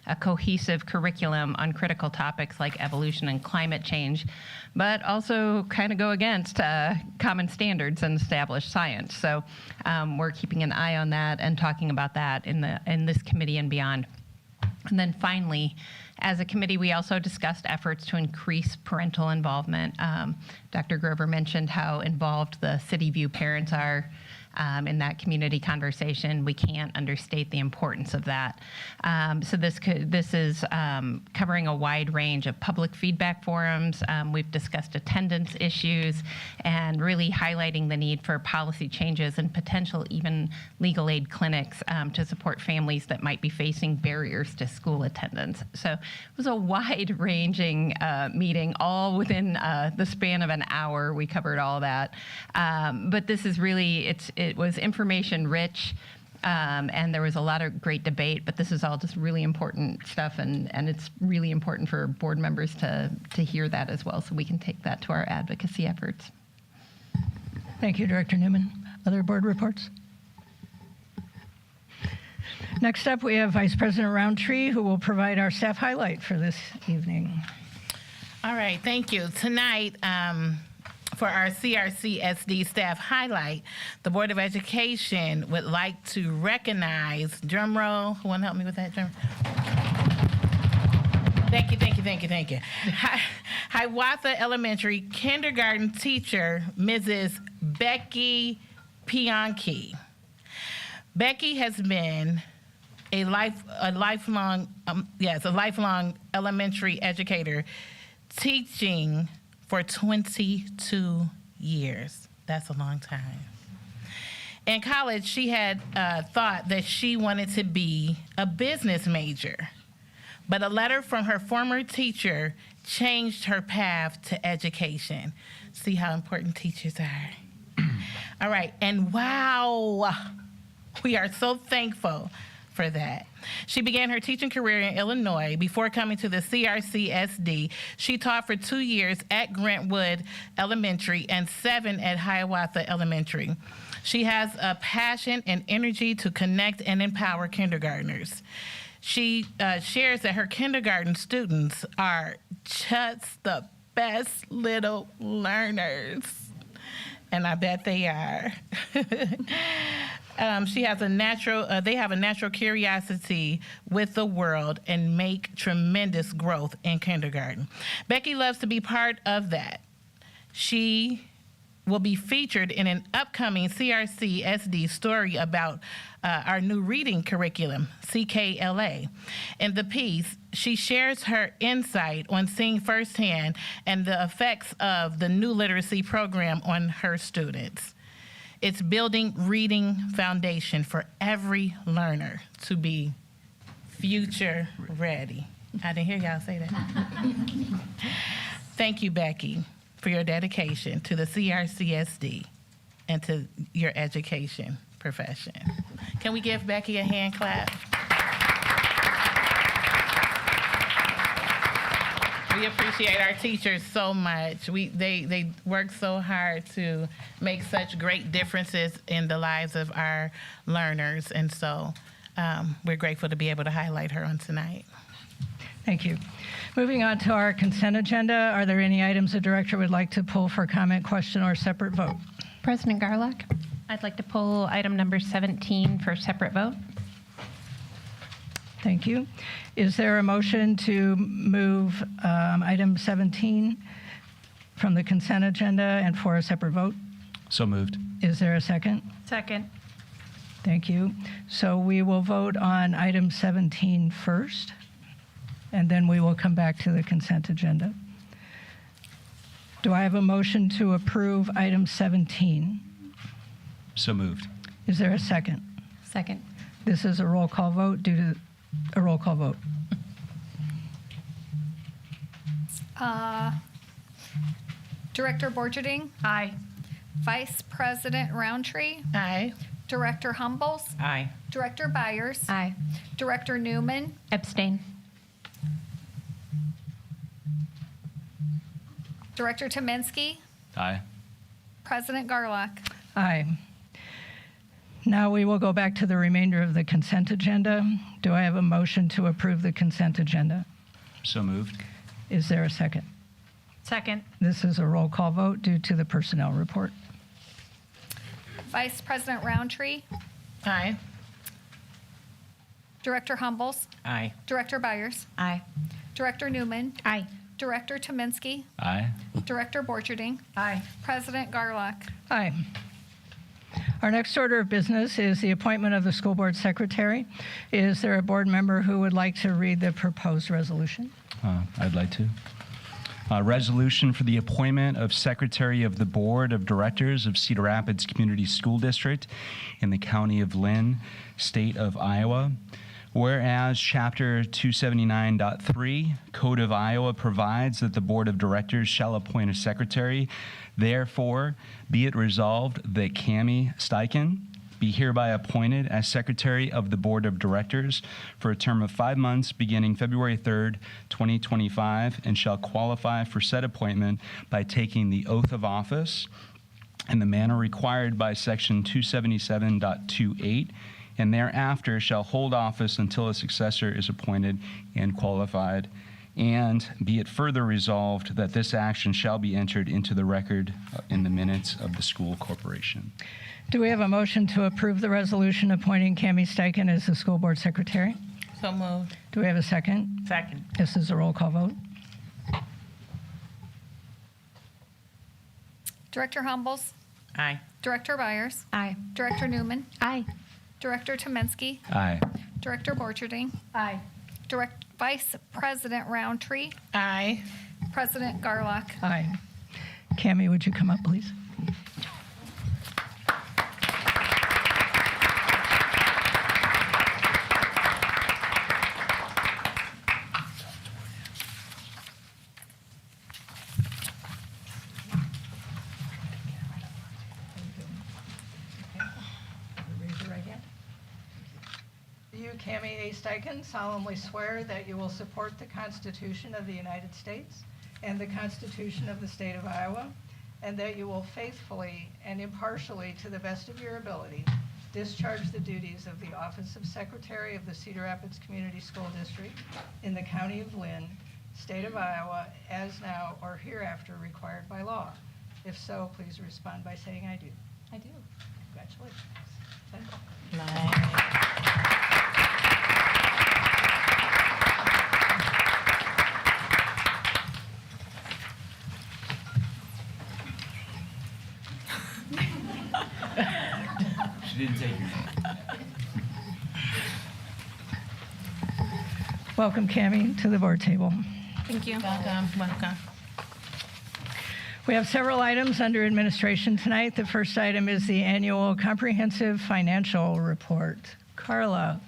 a cohesive curriculum on critical topics like evolution and climate change, but also kind of go against common standards and established science. So we're keeping an eye on that and talking about that in this committee and beyond. And then finally, as a committee, we also discussed efforts to increase parental involvement. Dr. Grover mentioned how involved the City View parents are in that community conversation. We can't understate the importance of that. So this is covering a wide range of public feedback forums. We've discussed attendance issues and really highlighting the need for policy changes and potential even legal aid clinics to support families that might be facing barriers to school attendance. So it was a wide-ranging meeting, all within the span of an hour. We covered all that. But this is really, it was information rich, and there was a lot of great debate, but this is all just really important stuff, and it's really important for board members to hear that as well, so we can take that to our advocacy efforts. Thank you, Director Newman. Other board reports? Next up, we have Vice President Roundtree, who will provide our staff highlight for this evening. All right, thank you. Tonight, for our CRCSD staff highlight, the Board of Education would like to recognize, drum roll, who want to help me with that drum? Thank you. Hiawatha Elementary kindergarten teacher, Mrs. Becky Pianki. Becky has been a lifelong elementary educator, teaching for 22 years. That's a long time. In college, she had thought that she wanted to be a business major, but a letter from her former teacher changed her path to education. See how important teachers are. All right, and wow, we are so thankful for that. She began her teaching career in Illinois before coming to the CRCSD. She taught for 2 years at Grantwood Elementary and 7 at Hiawatha Elementary. She has a passion and energy to connect and empower kindergartners. She shares that her kindergarten students are just the best little learners. And I bet they are. They have a natural curiosity with the world and make tremendous growth in kindergarten. Becky loves to be part of that. She will be featured in an upcoming CRC SD story about our new reading curriculum, CKLA. In the piece, she shares her insight on seeing firsthand and the effects of the new literacy program on her students. It's building reading foundation for every learner to be future ready. I didn't hear y'all say that. Thank you, Becky, for your dedication to the CRCSD and to your education profession. Can we give Becky a hand clap? We appreciate our teachers so much. They work so hard to make such great differences in the lives of our learners, and so we're grateful to be able to highlight her on tonight. Thank you. Moving on to our consent agenda, are there any items the director would like to pull for comment, question, or separate vote? President Garlock, I'd like to pull item number 17 for separate vote. Thank you. Is there a motion to move item 17 from the consent agenda and for a separate vote? So moved. Is there a second? Second. Thank you. So we will vote on item 17 first, and then we will come back to the consent agenda. Do I have a motion to approve item 17? So moved. Is there a second? Second. This is a roll call vote due to a roll call vote. Director Borcherding? Aye. Vice President Roundtree? Aye. Director Humbles? Aye. Director Byers? Aye. Director Newman? Abstain. Director Tominski? Aye. President Garlock? Aye. Now we will go back to the remainder of the consent agenda. Do I have a motion to approve the consent agenda? So moved. Is there a second? Second. This is a roll call vote due to the personnel report. Vice President Roundtree? Aye. Director Humbles? Aye. Director Byers? Aye. Director Newman? Aye. Director Tominski? Aye. Director Borcherding? Aye. President Garlock? Aye. Our next order of business is the appointment of the school board secretary. Is there a board member who would like to read the proposed resolution? I'd like to. Resolution for the appointment of Secretary of the Board of Directors of Cedar Rapids Community School District in the County of Lynn, State of Iowa. Whereas Chapter 279.3 Code of Iowa provides that the Board of Directors shall appoint a secretary, therefore be it resolved that Cami Steichen be hereby appointed as Secretary of the Board of Directors for a term of 5 months beginning February 3rd, 2025, and shall qualify for said appointment by taking the oath of office in the manner required by Section 277.28, and thereafter shall hold office until a successor is appointed and qualified. And be it further resolved that this action shall be entered into the record in the minutes of the school corporation. Do we have a motion to approve the resolution appointing Cami Steichen as the school board secretary? So moved. Do we have a second? Second. This is a roll call vote. Director Humbles? Aye. Director Byers? Aye. Director Newman? Aye. Director Tominski? Aye. Director Borcherding? Aye. Vice President Roundtree? Aye. President Garlock? Aye. Cami, would you come up, please? Raise your right hand. Do you, Cami A. Steichen, solemnly swear that you will support the Constitution of the United States and the Constitution of the State of Iowa, and that you will faithfully and impartially, to the best of your ability, discharge the duties of the Office of Secretary of the Cedar Rapids Community School District in the County of Lynn, State of Iowa, as now or hereafter required by law? If so, please respond by saying, I do. I do. Congratulations. She didn't take your name. Welcome, Cammie, to the board table. Thank you. Welcome. We have several items under administration tonight. The first item is the annual comprehensive financial report. Carla,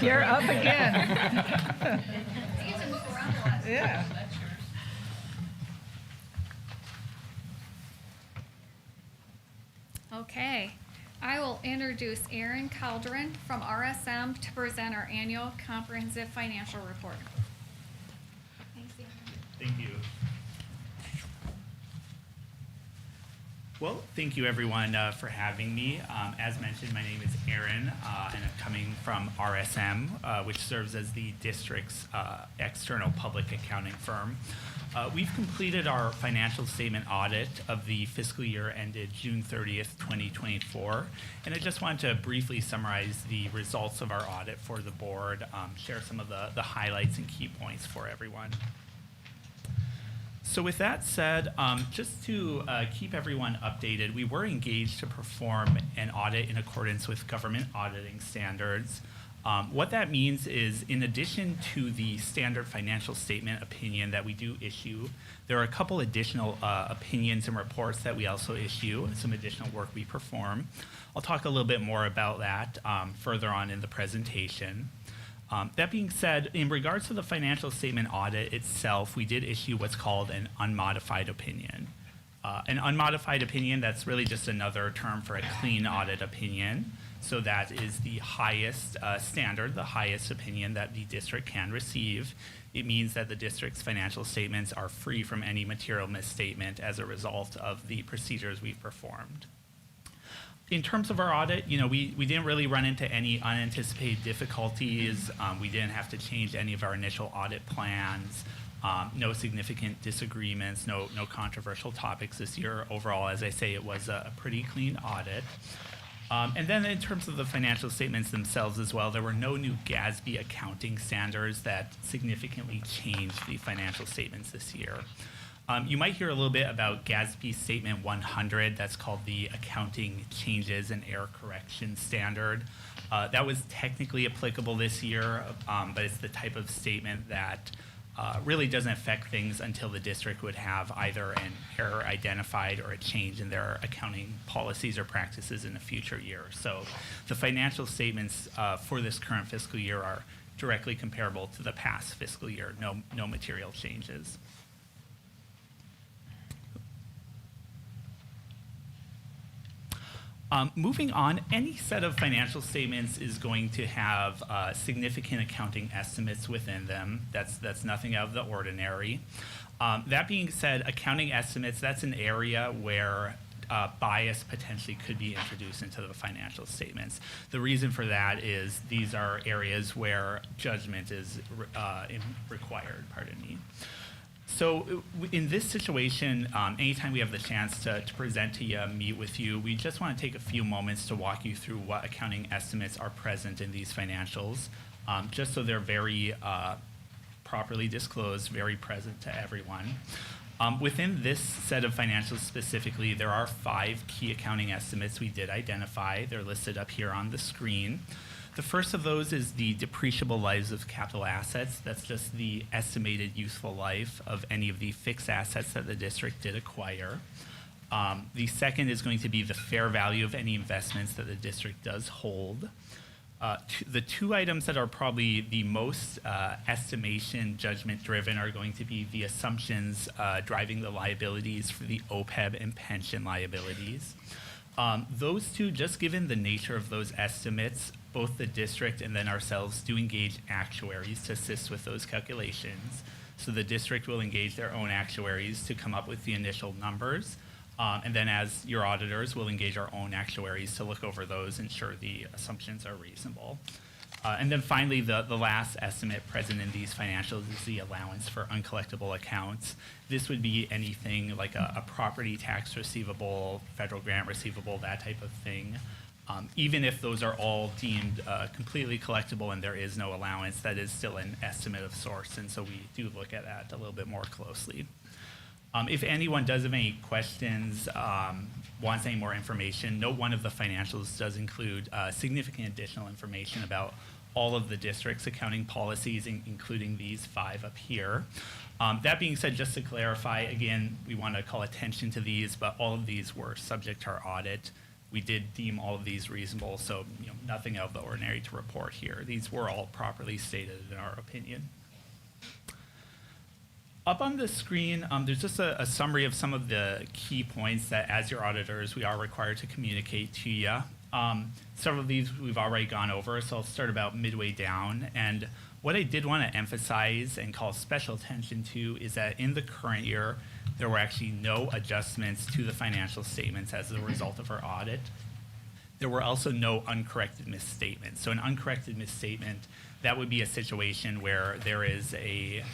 you're up again. Yeah. Okay, I will introduce Aaron Calderon from RSM to present our annual comprehensive financial report. Thanks, Aaron. Thank you. Well, thank you everyone for having me. As mentioned, my name is Aaron, and I'm coming from RSM, which serves as the district's external public accounting firm. We've completed our financial statement audit of the fiscal year ended June 30th, 2024, and I just wanted to briefly summarize the results of our audit for the board, share some of the highlights and key points for everyone. So with that said, just to keep everyone updated, we were engaged to perform an audit in accordance with government auditing standards. What that means is, in addition to the standard financial statement opinion that we do issue, there are a couple additional opinions and reports that we also issue, and some additional work we perform. I'll talk a little bit more about that further on in the presentation. That being said, in regards to the financial statement audit itself, we did issue what's called an unmodified opinion. An unmodified opinion, that's really just another term for a clean audit opinion. So that is the highest standard, the highest opinion that the district can receive. It means that the district's financial statements are free from any material misstatement as a result of the procedures we've performed. In terms of our audit, we didn't really run into any unanticipated difficulties. We didn't have to change any of our initial audit plans. No significant disagreements, no controversial topics this year. Overall, as I say, it was a pretty clean audit. And then in terms of the financial statements themselves as well, there were no new GASB accounting standards that significantly changed the financial statements this year. You might hear a little bit about GASB Statement 100. That's called the Accounting Changes and Error Correction Standard. That was technically applicable this year, but it's the type of statement that really doesn't affect things until the district would have either an error identified or a change in their accounting policies or practices in a future year. So the financial statements for this current fiscal year are directly comparable to the past fiscal year, no material changes. Moving on, any set of financial statements is going to have significant accounting estimates within them. That's nothing out of the ordinary. That being said, accounting estimates, that's an area where bias potentially could be introduced into the financial statements. The reason for that is these are areas where judgment is required, pardon me. So in this situation, anytime we have the chance to present to you, meet with you, we just want to take a few moments to walk you through what accounting estimates are present in these financials, just so they're very properly disclosed, very present to everyone. Within this set of financials specifically, there are 5 key accounting estimates we did identify. They're listed up here on the screen. The first of those is the depreciable lives of capital assets. That's just the estimated useful life of any of the fixed assets that the district did acquire. The second is going to be the fair value of any investments that the district does hold. The 2 items that are probably the most estimation judgment driven are going to be the assumptions driving the liabilities for the OPEB and pension liabilities. Those 2, just given the nature of those estimates, both the district and then ourselves do engage actuaries to assist with those calculations. So the district will engage their own actuaries to come up with the initial numbers. And then as your auditors, we'll engage our own actuaries to look over those, ensure the assumptions are reasonable. And then finally, the last estimate present in these financials is the allowance for uncollectible accounts. This would be anything like a property tax receivable, federal grant receivable, that type of thing. Even if those are all deemed completely collectible and there is no allowance, that is still an estimate of sorts, and so we do look at that a little bit more closely. If anyone does have any questions, wants any more information, note one of the financials does include significant additional information about all of the district's accounting policies, including these 5 up here. That being said, just to clarify, again, we want to call attention to these, but all of these were subject to our audit. We did deem all of these reasonable, so nothing out of the ordinary to report here. These were all properly stated in our opinion. Up on the screen, there's just a summary of some of the key points that, as your auditors, we are required to communicate to you. Several of these we've already gone over, so I'll start about midway down. And what I did want to emphasize and call special attention to is that in the current year, there were actually no adjustments to the financial statements as a result of our audit. There were also no uncorrected misstatements. So an uncorrected misstatement, that would be a situation where there is a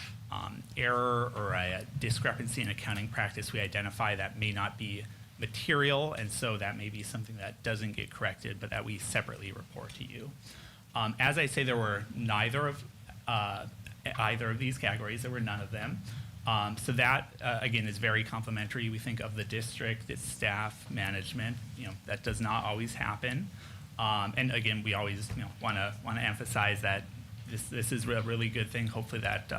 error or a discrepancy in accounting practice we identify that may not be material, and so that may be something that doesn't get corrected, but that we separately report to you. As I say, there were neither of either of these categories. There were none of them. So that, again, is very complimentary, we think, of the district, its staff, management. That does not always happen. And again, we always want to emphasize that this is a really good thing. Hopefully that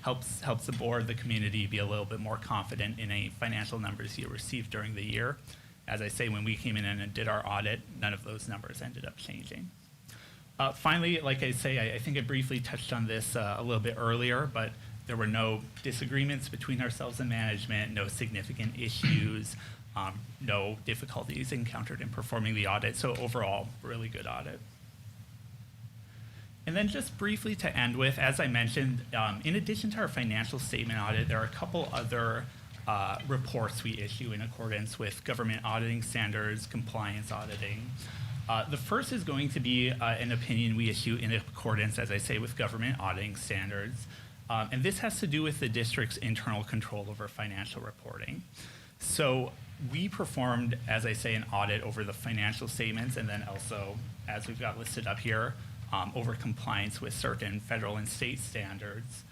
helps the board, the community, be a little bit more confident in any financial numbers you received during the year. As I say, when we came in and did our audit, none of those numbers ended up changing. Finally, like I say, I think I briefly touched on this a little bit earlier, but there were no disagreements between ourselves and management, no significant issues, no difficulties encountered in performing the audit. So overall, really good audit. And then just briefly to end with, as I mentioned, in addition to our financial statement audit, there are a couple other reports we issue in accordance with government auditing standards, compliance auditing. The first is going to be an opinion we issue in accordance, as I say, with government auditing standards. And this has to do with the district's internal control over financial reporting. So we performed, as I say, an audit over the financial statements, and then also, as we've got listed up here, over compliance with certain federal and state standards.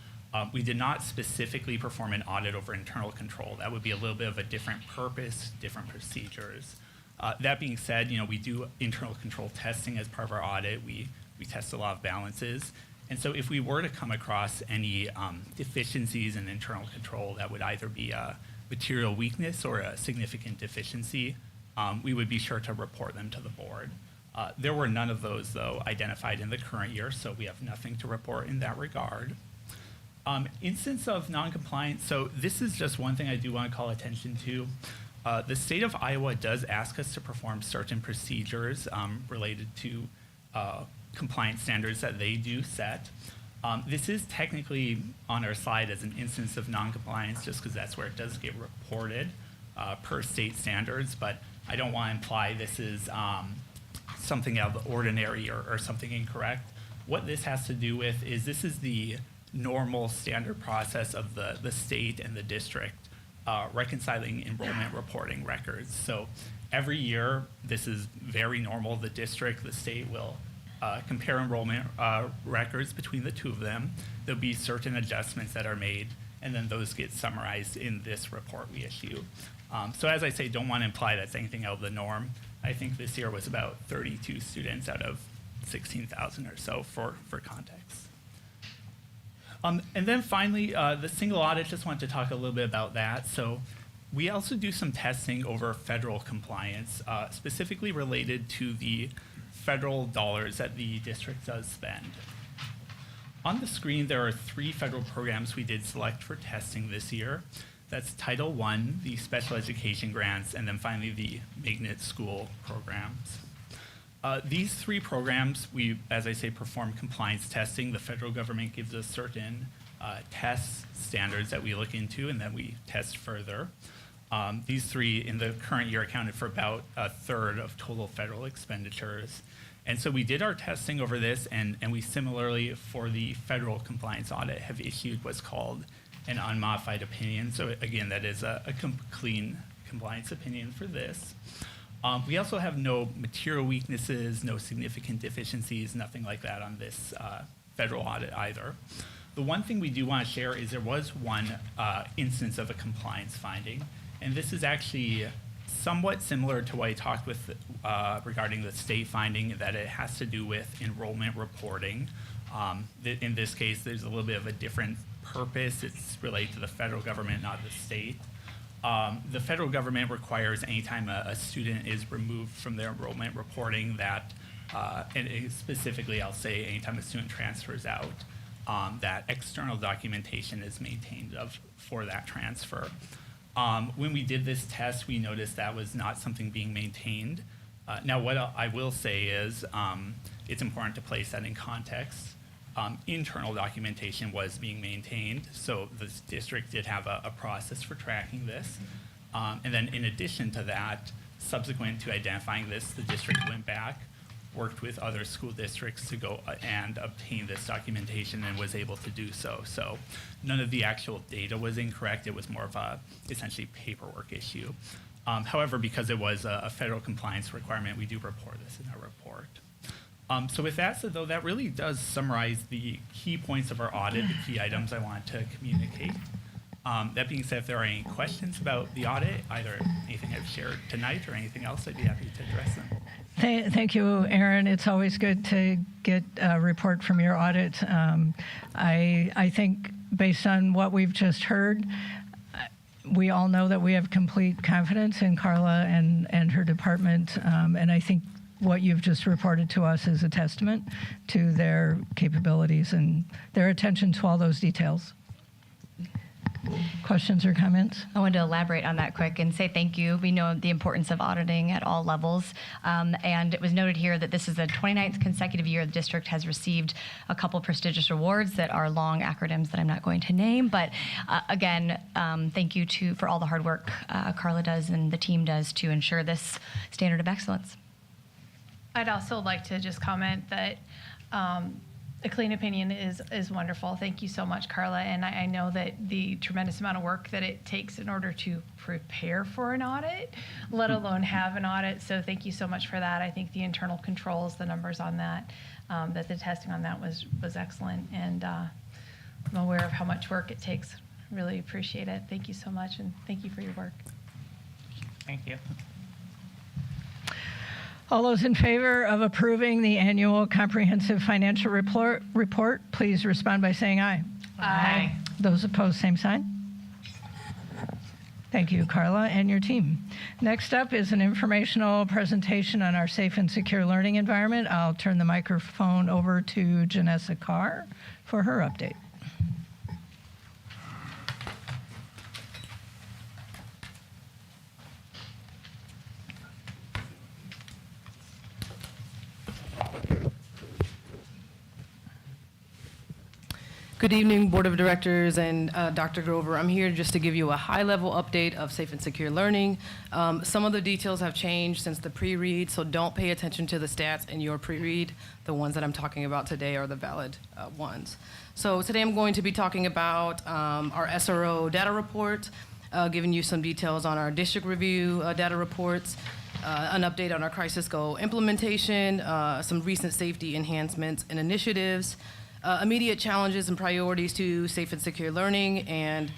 We did not specifically perform an audit over internal control. That would be a little bit of a different purpose, different procedures. That being said, we do internal control testing as part of our audit. We test a lot of balances. And so if we were to come across any deficiencies in internal control, that would either be a material weakness or a significant deficiency, we would be sure to report them to the board. There were none of those, though, identified in the current year, so we have nothing to report in that regard. Instance of noncompliance, so this is just one thing I do want to call attention to. The state of Iowa does ask us to perform certain procedures related to compliance standards that they do set. This is technically on our slide as an instance of noncompliance, just because that's where it does get reported per state standards, but I don't want to imply this is something out of the ordinary or something incorrect. What this has to do with is this is the normal standard process of the state and the district reconciling enrollment reporting records. So every year, this is very normal. The district, the state will compare enrollment records between the two of them. There'll be certain adjustments that are made, and then those get summarized in this report we issue. So as I say, don't want to imply that's anything out of the norm. I think this year was about 32 students out of 16,000 or so for context. And then finally, the single audit, just wanted to talk a little bit about that. So we also do some testing over federal compliance, specifically related to the federal dollars that the district does spend. On the screen, there are 3 federal programs we did select for testing this year. That's Title I, the special education grants, and then finally the magnet school programs. These 3 programs, we, as I say, perform compliance testing. The federal government gives us certain test standards that we look into and then we test further. These 3 in the current year accounted for about 1/3 of total federal expenditures. And so we did our testing over this, and we similarly, for the federal compliance audit, have issued what's called an unmodified opinion. So again, that is a clean compliance opinion for this. We also have no material weaknesses, no significant deficiencies, nothing like that on this federal audit either. The one thing we do want to share is there was one instance of a compliance finding, and this is actually somewhat similar to what I talked with regarding the state finding, that it has to do with enrollment reporting. In this case, there's a little bit of a different purpose. It's related to the federal government, not the state. The federal government requires anytime a student is removed from their enrollment reporting that, and specifically I'll say anytime a student transfers out, that external documentation is maintained for that transfer. When we did this test, we noticed that was not something being maintained. Now, what I will say is it's important to place that in context. Internal documentation was being maintained, so the district did have a process for tracking this. And then in addition to that, subsequent to identifying this, the district went back, worked with other school districts to go and obtain this documentation and was able to do so. So none of the actual data was incorrect. It was more of a essentially paperwork issue. However, because it was a federal compliance requirement, we do report this in our report. So with that said, though, that really does summarize the key points of our audit, the key items I wanted to communicate. That being said, if there are any questions about the audit, either anything I've shared tonight or anything else, I'd be happy to address them. Thank you, Aaron. It's always good to get a report from your audit. I think based on what we've just heard, we all know that we have complete confidence in Carla and her department, and I think what you've just reported to us is a testament to their capabilities and their attention to all those details. Questions or comments? I wanted to elaborate on that quick and say thank you. We know the importance of auditing at all levels. And it was noted here that this is the 29th consecutive year the district has received a couple prestigious awards that are long acronyms that I'm not going to name. But again, thank you for all the hard work Carla does and the team does to ensure this standard of excellence. I'd also like to just comment that a clean opinion is wonderful. Thank you so much, Carla. And I know that the tremendous amount of work that it takes in order to prepare for an audit, let alone have an audit. So thank you so much for that. I think the internal controls, the numbers on that, that the testing on that was excellent. And I'm aware of how much work it takes. Really appreciate it. Thank you so much, and thank you for your work. Thank you. All those in favor of approving the annual comprehensive financial report, please respond by saying aye. Aye. Those opposed, same sign. Thank you, Carla, and your team. Next up is an informational presentation on our safe and secure learning environment. I'll turn the microphone over to Janessa Carr for her update. Good evening, Board of Directors and Dr. Grover. I'm here just to give you a high-level update of safe and secure learning. Some of the details have changed since the pre-read, so don't pay attention to the stats in your pre-read. The ones that I'm talking about today are the valid ones. So today I'm going to be talking about our SRO data report, giving you some details on our district review data reports, an update on our crisis goal implementation, some recent safety enhancements and initiatives, immediate challenges and priorities to safe and secure learning, and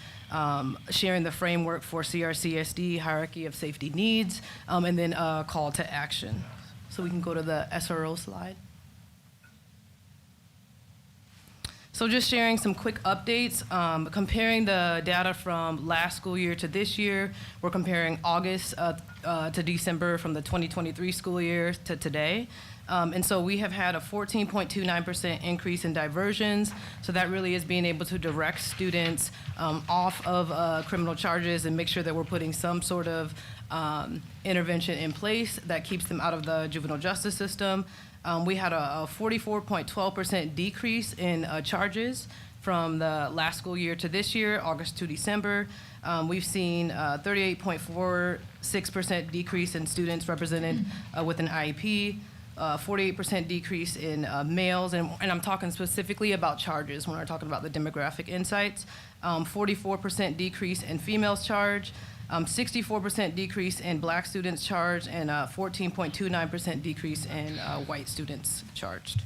sharing the framework for CRCSD, hierarchy of safety needs, and then a call to action. So we can go to the SRO slide. So just sharing some quick updates, comparing the data from last school year to this year. We're comparing August to December from the 2023 school year to today. And so we have had a 14.29% increase in diversions. So that really is being able to direct students off of criminal charges and make sure that we're putting some sort of intervention in place that keeps them out of the juvenile justice system. We had a 44.12% decrease in charges from the last school year to this year, August to December. We've seen 38.46% decrease in students represented with an IEP. 48% decrease in males, and I'm talking specifically about charges when we're talking about the demographic insights. 44% decrease in females charged, 64% decrease in black students charged, and 14.29% decrease in white students charged.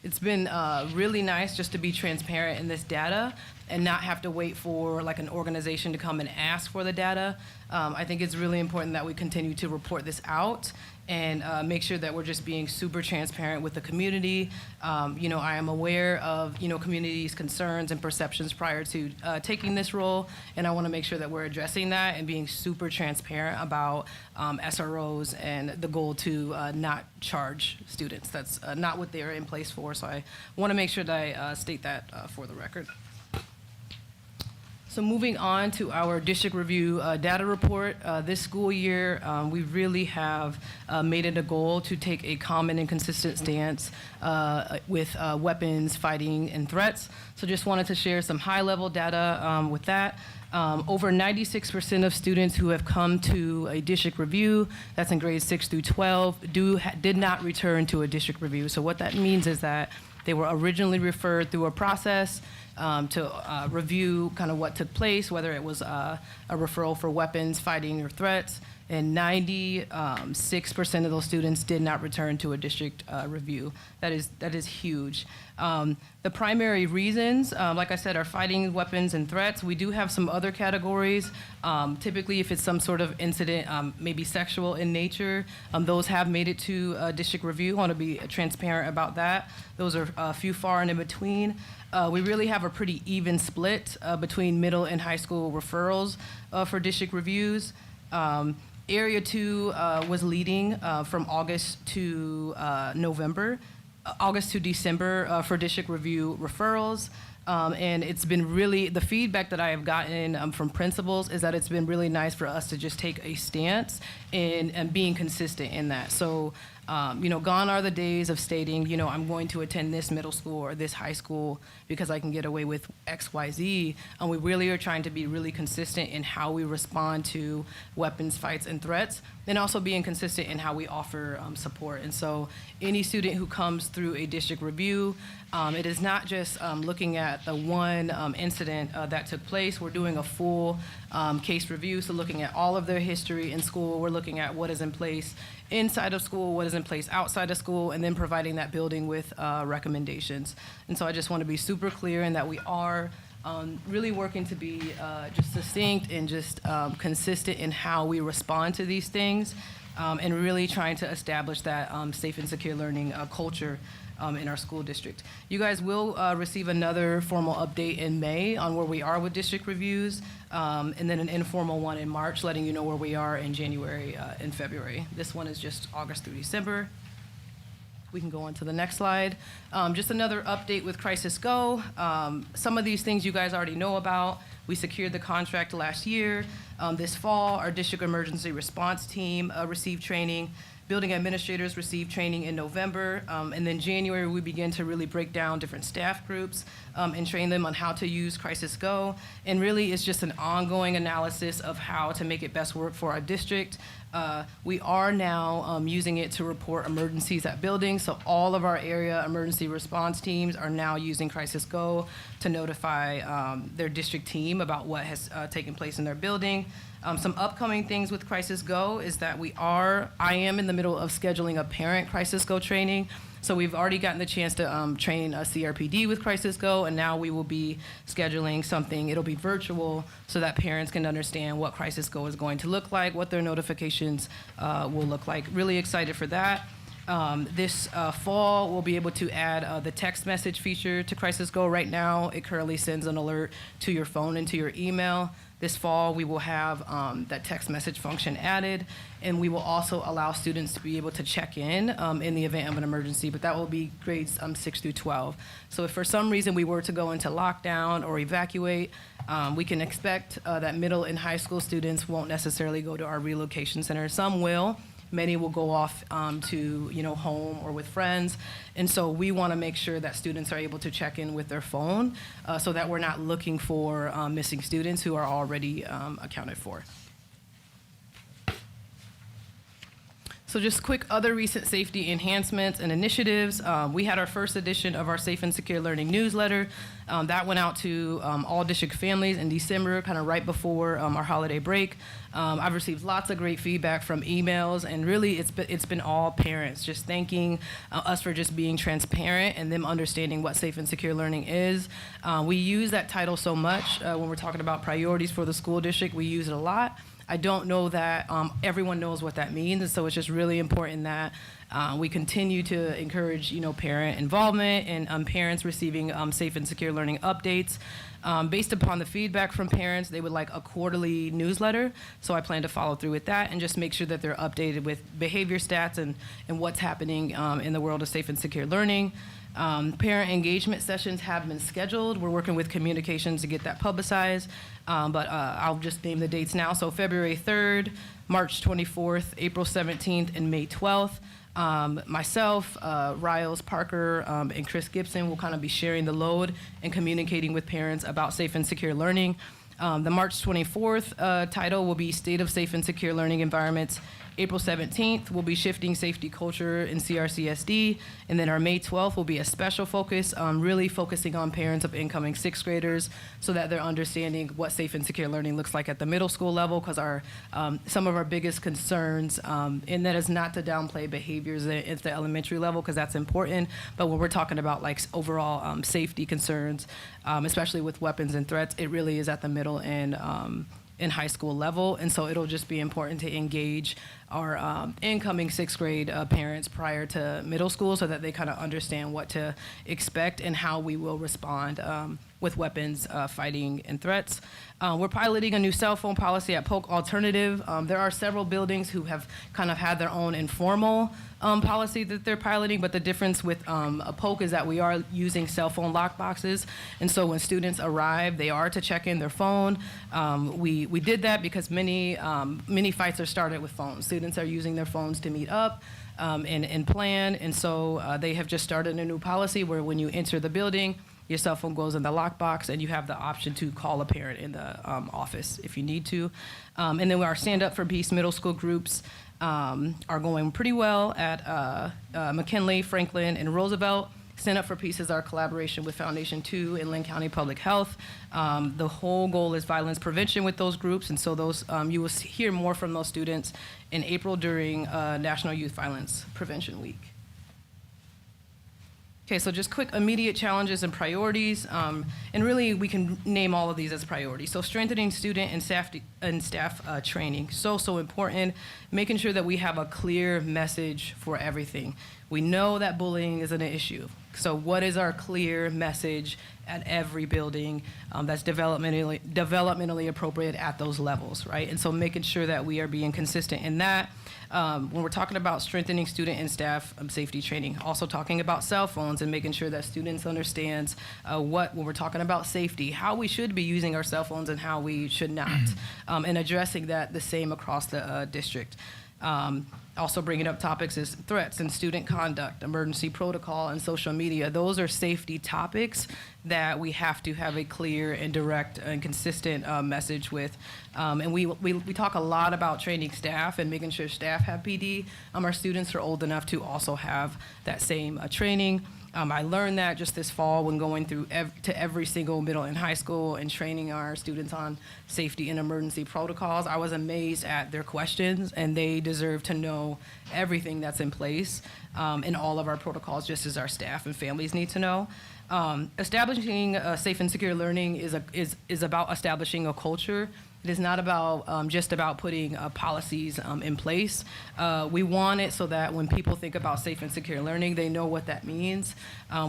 it's been really nice just to be transparent in this data and not have to wait for like an organization to come and ask for the data. I think it's really important that we continue to report this out and make sure that we're just being super transparent with the community. I am aware of, community's concerns and perceptions prior to taking this role, and I want to make sure that we're addressing that and being super transparent about SROs and the goal to not charge students. That's not what they're in place for, so I want to make sure that I state that for the record. So moving on to our district review data report, this school year we really have made it a goal to take a common and consistent stance with weapons, fighting, and threats. So just wanted to share some high-level data with that. Over 96% of students who have come to a district review, that's in grades 6 through 12, did not return to a district review. So what that means is that they were originally referred through a process to review kind of what took place, whether it was a referral for weapons, fighting, or threats, and 96% of those students did not return to a district review. That is huge. The primary reasons, like I said, are fighting, weapons, and threats. We do have some other categories. Typically, if it's some sort of incident, maybe sexual in nature, those have made it to district review. I want to be transparent about that. Those are few far and in between. We really have a pretty even split between middle and high school referrals for district reviews. Area 2 was leading from August to December for district review referrals. And it's been really, the feedback that I have gotten from principals is that it's been really nice for us to just take a stance and being consistent in that. So, gone are the days of stating, I'm going to attend this middle school or this high school because I can get away with X, Y, Z. And we really are trying to be really consistent in how we respond to weapons, fights, and threats, and also being consistent in how we offer support. And so any student who comes through a district review, it is not just looking at the one incident that took place. We're doing a full case review, so looking at all of their history in school. We're looking at what is in place inside of school, what is in place outside of school, and then providing that building with recommendations. And so I just want to be super clear in that we are really working to be just succinct and just consistent in how we respond to these things, and really trying to establish that safe and secure learning culture in our school district. You guys will receive another formal update in May on where we are with district reviews, and then an informal one in March, letting you know where we are in January and February. This one is just August through December. We can go on to the next slide. Just another update with Crisis Go. Some of these things you guys already know about. We secured the contract last year. This fall, our district emergency response team received training. Building administrators received training in November, and then January we began to really break down different staff groups and train them on how to use Crisis Go. And really it's just an ongoing analysis of how to make it best work for our district. We are now using it to report emergencies at buildings, so all of our area emergency response teams are now using Crisis Go to notify their district team about what has taken place in their building. Some upcoming things with Crisis Go is that I am in the middle of scheduling a parent Crisis Go training. So we've already gotten the chance to train a CRPD with Crisis Go, and now we will be scheduling something. It'll be virtual so that parents can understand what Crisis Go is going to look like, what their notifications will look like. Really excited for that. This fall, we'll be able to add the text message feature to Crisis Go. Right now, it currently sends an alert to your phone and to your email. This fall, we will have that text message function added, and we will also allow students to be able to check in the event of an emergency, but that will be grades 6 through 12. So if for some reason we were to go into lockdown or evacuate, we can expect that middle and high school students won't necessarily go to our relocation center. Some will. Many will go off to home or with friends. And so we want to make sure that students are able to check in with their phone so that we're not looking for missing students who are already accounted for. So just quick other recent safety enhancements and initiatives. We had our first edition of our Safe and Secure Learning newsletter. That went out to all district families in December, kind of right before our holiday break. I've received lots of great feedback from emails, and really it's been all parents just thanking us for just being transparent and them understanding what safe and secure learning is. We use that title so much when we're talking about priorities for the school district. We use it a lot. I don't know that everyone knows what that means, and so it's just really important that we continue to encourage, parent involvement and parents receiving safe and secure learning updates. Based upon the feedback from parents, they would like a quarterly newsletter, so I plan to follow through with that and just make sure that they're updated with behavior stats and what's happening in the world of safe and secure learning. Parent engagement sessions have been scheduled. We're working with communications to get that publicized, but I'll just name the dates now. So February 3rd, March 24th, April 17th, and May 12th. Myself, Riles Parker, and Chris Gibson will kind of be sharing the load and communicating with parents about safe and secure learning. The March 24th title will be State of Safe and Secure Learning Environments. April 17th will be Shifting Safety Culture in CRCSD, and then our May 12th will be a special focus, really focusing on parents of incoming sixth graders so that they're understanding what safe and secure learning looks like at the middle school level, because some of our biggest concerns, and that is not to downplay behaviors at the elementary level, because that's important, but when we're talking about like overall safety concerns, especially with weapons and threats, it really is at the middle and in high school level, and so it'll just be important to engage our incoming sixth grade parents prior to middle school so that they kind of understand what to expect and how we will respond with weapons, fighting, and threats. We're piloting a new cell phone policy at Polk Alternative. There are several buildings who have kind of had their own informal policy that they're piloting, but the difference with a Polk is that we are using cell phone lock boxes, and so when students arrive, they are to check in their phone. We did that because many fights are started with phones. Students are using their phones to meet up and plan, and so they have just started a new policy where when you enter the building, your cell phone goes in the lockbox, and you have the option to call a parent in the office if you need to. And then our Stand Up for Peace middle school groups are going pretty well at McKinley, Franklin, and Roosevelt. Stand Up for Peace is our collaboration with Foundation 2 and Lynn County Public Health. The whole goal is violence prevention with those groups, and so those you will hear more from those students in April during National Youth Violence Prevention Week. Okay, so just quick immediate challenges and priorities, and really we can name all of these as priorities. So strengthening student and staff training, so important, making sure that we have a clear message for everything. We know that bullying is an issue, so what is our clear message at every building that's developmentally appropriate at those levels, right? And so making sure that we are being consistent in that. When we're talking about strengthening student and staff safety training, also talking about cell phones and making sure that students understand when we're talking about safety, how we should be using our cell phones and how we should not, and addressing that the same across the district. Also bringing up topics is threats and student conduct, emergency protocol, and social media. Those are safety topics that we have to have a clear and direct and consistent message with. And we talk a lot about training staff and making sure staff have PD. Our students are old enough to also have that same training. I learned that just this fall when going through to every single middle and high school and training our students on safety and emergency protocols. I was amazed at their questions, and they deserve to know everything that's in place in all of our protocols, just as our staff and families need to know. Establishing safe and secure learning is about establishing a culture. It is not about just about putting policies in place. We want it so that when people think about safe and secure learning, they know what that means.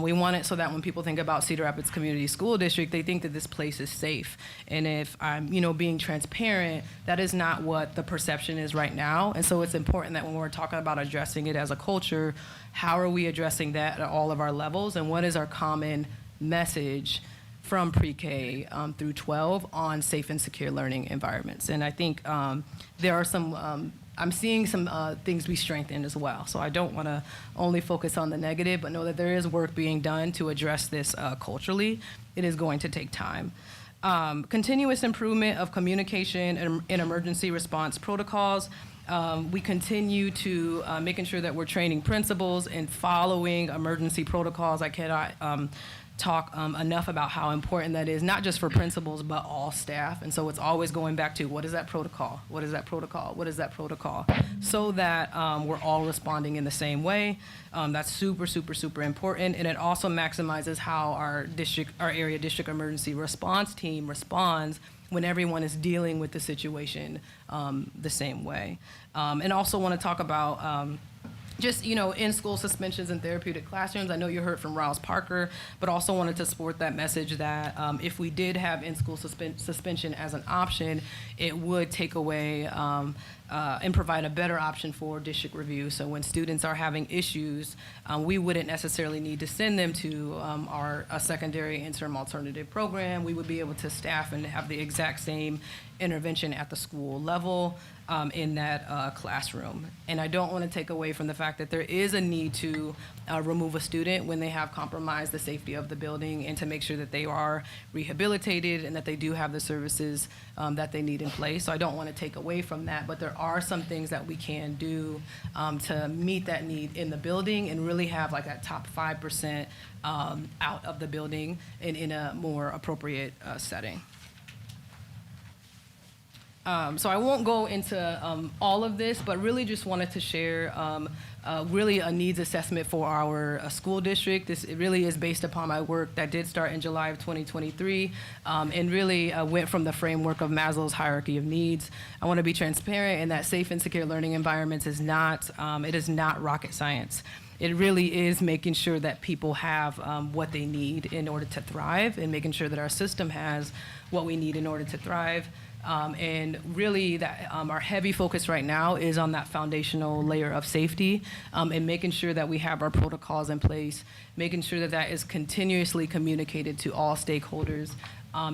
We want it so that when people think about Cedar Rapids Community School District, they think that this place is safe. And if I'm, being transparent, that is not what the perception is right now. And so it's important that when we're talking about addressing it as a culture, how are we addressing that at all of our levels, and what is our common message from pre-K through 12 on safe and secure learning environments. And I think there are some, I'm seeing some things be strengthened as well. So I don't want to only focus on the negative, but know that there is work being done to address this culturally. It is going to take time. Continuous improvement of communication and emergency response protocols. We continue to making sure that we're training principals and following emergency protocols. I cannot talk enough about how important that is, not just for principals, but all staff. And so it's always going back to what is that protocol? What is that protocol? What is that protocol? So that we're all responding in the same way. That's super, super, super important. And it also maximizes how our area district emergency response team responds when everyone is dealing with the situation the same way. And also want to talk about just, in-school suspensions in therapeutic classrooms. I know you heard from Riles Parker, but also wanted to support that message that if we did have in-school suspension as an option, it would take away and provide a better option for district review. So when students are having issues, we wouldn't necessarily need to send them to our secondary interim alternative program. We would be able to staff and have the exact same intervention at the school level in that classroom. And I don't want to take away from the fact that there is a need to remove a student when they have compromised the safety of the building, and to make sure that they are rehabilitated and that they do have the services that they need in place. So I don't want to take away from that, but there are some things that we can do to meet that need in the building and really have like that top 5% out of the building and in a more appropriate setting. So I won't go into all of this, but really just wanted to share really a needs assessment for our school district. It really is based upon my work that did start in July of 2023 and really went from the framework of Maslow's hierarchy of needs. I want to be transparent in that safe and secure learning environments is not rocket science. It really is making sure that people have what they need in order to thrive, and making sure that our system has what we need in order to thrive. And really that our heavy focus right now is on that foundational layer of safety and making sure that we have our protocols in place, making sure that that is continuously communicated to all stakeholders,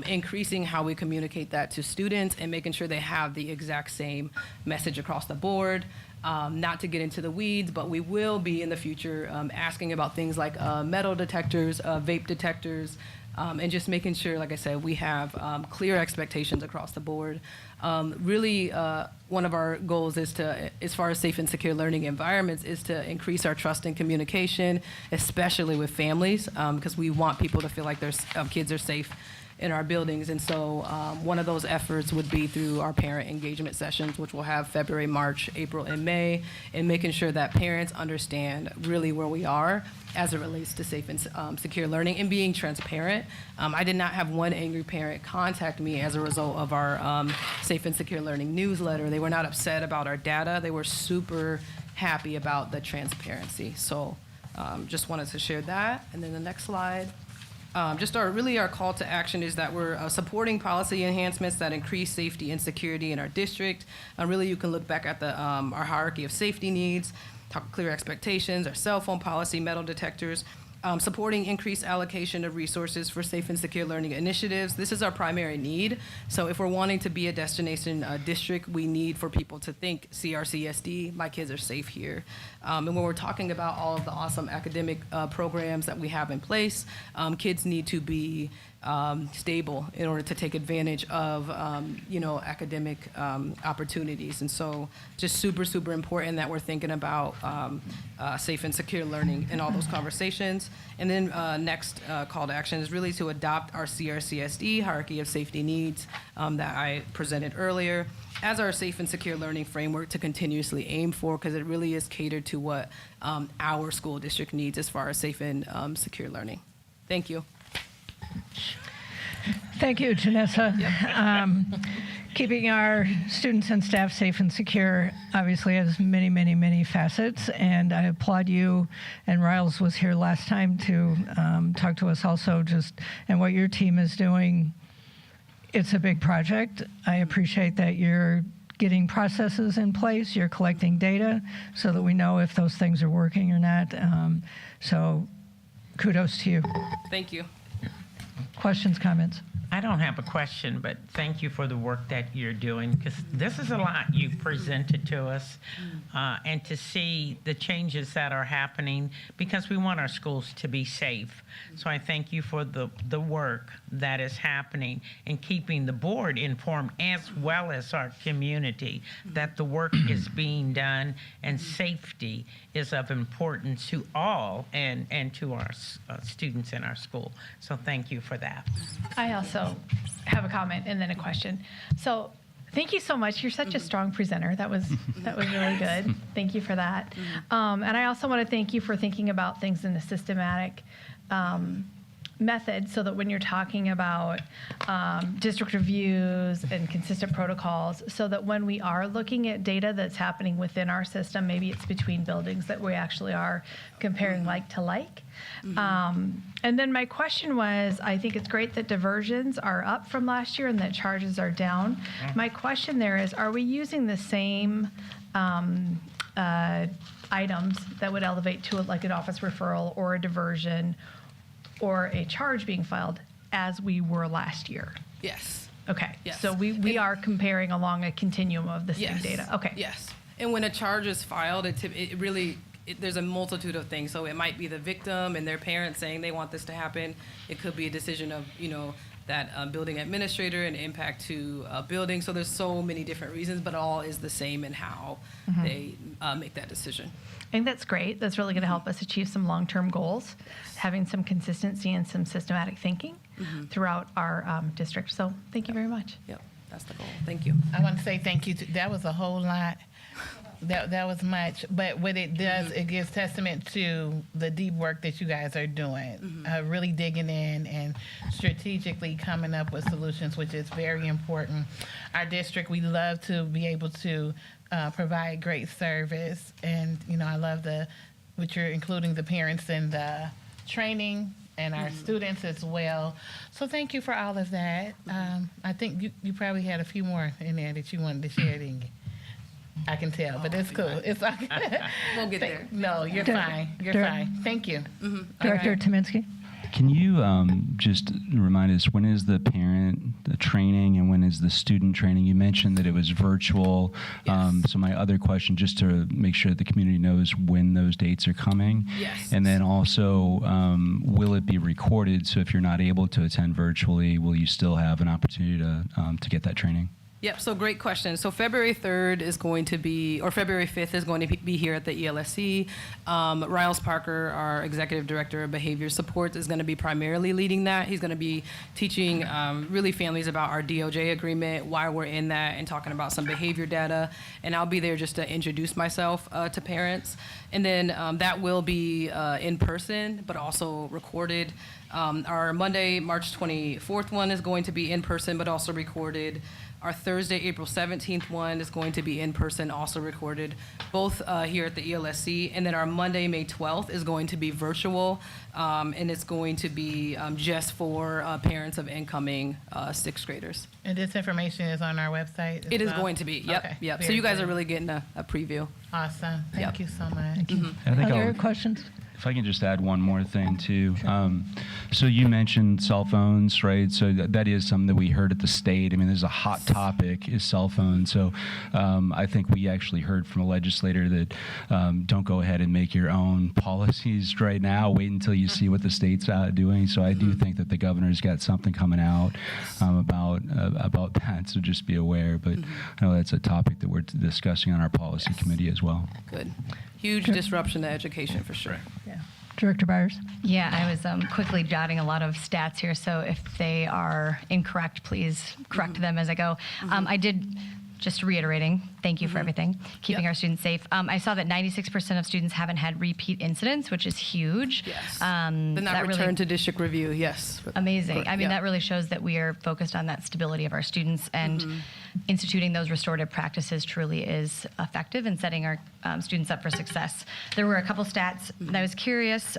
increasing how we communicate that to students, and making sure they have the exact same message across the board. Not to get into the weeds, but we will be in the future asking about things like metal detectors, vape detectors, and just making sure, like I said, we have clear expectations across the board. Really, one of our goals is to, as far as safe and secure learning environments, is to increase our trust and communication, especially with families, because we want people to feel like their kids are safe in our buildings. And so one of those efforts would be through our parent engagement sessions, which we'll have February, March, April, and May, and making sure that parents understand really where we are as it relates to safe and secure learning, and being transparent. I did not have one angry parent contact me as a result of our safe and secure learning newsletter. They were not upset about our data. They were super happy about the transparency. So just wanted to share that. And then the next slide. Just our call to action is that we're supporting policy enhancements that increase safety and security in our district. Really, you can look back at our hierarchy of safety needs, talk clear expectations, our cell phone policy, metal detectors, supporting increased allocation of resources for safe and secure learning initiatives. This is our primary need. So if we're wanting to be a destination district, we need for people to think CRCSD, my kids are safe here. And when we're talking about all of the awesome academic programs that we have in place, kids need to be stable in order to take advantage of academic opportunities. And so just super, super important that we're thinking about safe and secure learning in all those conversations. And then next call to action is really to adopt our CRCSD, hierarchy of safety needs, that I presented earlier, as our safe and secure learning framework to continuously aim for, because it really is catered to what our school district needs as far as safe and secure learning. Thank you. Thank you, Janessa. Yep. Keeping our students and staff safe and secure obviously has many, many, many facets, and I applaud you. And Riles was here last time to talk to us also, and what your team is doing. It's a big project. I appreciate that you're getting processes in place, you're collecting data so that we know if those things are working or not. So kudos to you. Thank you. Questions, comments? I don't have a question, but thank you for the work that you're doing, because this is a lot you've presented to us, and to see the changes that are happening, because we want our schools to be safe. So I thank you for the work that is happening and keeping the board informed, as well as our community, that the work is being done and safety is of importance to all and to our students in our school. So thank you for that. I also have a comment and then a question. So thank you so much. You're such a strong presenter. That was really good. Thank you for that. And I also want to thank you for thinking about things in a systematic method, so that when you're talking about district reviews and consistent protocols, so that when we are looking at data that's happening within our system, maybe it's between buildings, that we actually are comparing like to like. And then my question was, I think it's great that diversions are up from last year and that charges are down. My question there is, are we using the same items that would elevate to like an office referral or a diversion or a charge being filed as we were last year? Yes. Okay. Yes. So we are comparing along a continuum of the same data. Okay. Yes. And when a charge is filed, there's a multitude of things. So it might be the victim and their parents saying they want this to happen. It could be a decision of, that building administrator and impact to building. So there's so many different reasons, but all is the same in how they make that decision. I think that's great. That's really going to help us achieve some long-term goals, having some consistency and some systematic thinking throughout our district. So thank you very much. Yep, that's the goal. Thank you. I want to say thank you. That was a whole lot. That was much. But what it does, it gives testament to the deep work that you guys are doing, really digging in and strategically coming up with solutions, which is very important. Our district, we love to be able to provide great service. And, I love what you're including the parents in the training and our students as well. So thank you for all of that. I think you probably had a few more in there that you wanted to share, didn't you? I can tell, but it's cool. It's all good. We'll get there. No, you're fine. You're fine. Thank you. Director Tominski? Can you just remind us, when is the training and when is the student training? You mentioned that it was virtual. So my other question, just to make sure that the community knows when those dates are coming. Yes. And then also, will it be recorded? So if you're not able to attend virtually, will you still have an opportunity to get that training? Yep, so great question. So February 3rd is going to be, or February 5th is going to be here at the ELSC. Riles Parker, our Executive Director of Behavior Supports, is going to be primarily leading that. He's going to be teaching really families about our DOJ agreement, why we're in that, and talking about some behavior data. And I'll be there just to introduce myself to parents. And then that will be in person, but also recorded. Our Monday, March 24th one is going to be in person, but also recorded. Our Thursday, April 17th one is going to be in person, also recorded, both here at the ELSC. And then our Monday, May 12th is going to be virtual, and it's going to be just for parents of incoming sixth graders. And this information is on our website? It is going to be, yep, Okay. yep. So Very you guys good. are really getting a preview. Awesome. Thank Yep. you so much. I think Other I'll- questions? If I can just add one more thing too. So you mentioned cell phones, right? So that is something that we heard at the state. I mean, there's a hot topic is cell phones. So I think we actually heard from a legislator that don't go ahead and make your own policies right now. Wait until you see what the state's doing. So I do think that the governor's got something coming out about that. So just be aware. But I know that's a topic that we're discussing on our policy committee as well. Good. Huge disruption to education for sure. Director Byers? Yeah, I was quickly jotting a lot of stats here, so if they are incorrect, please correct them as I go. I did, just reiterating, thank you for everything, keeping our students safe. I saw that 96% of students haven't had repeat incidents, which is huge. Yes. Then Not return to district review, yes. Amazing. I mean, Yeah. that really shows that we are focused on that stability of our students, and instituting those restorative practices truly is effective in setting our students up for success. There were a couple stats that I was curious.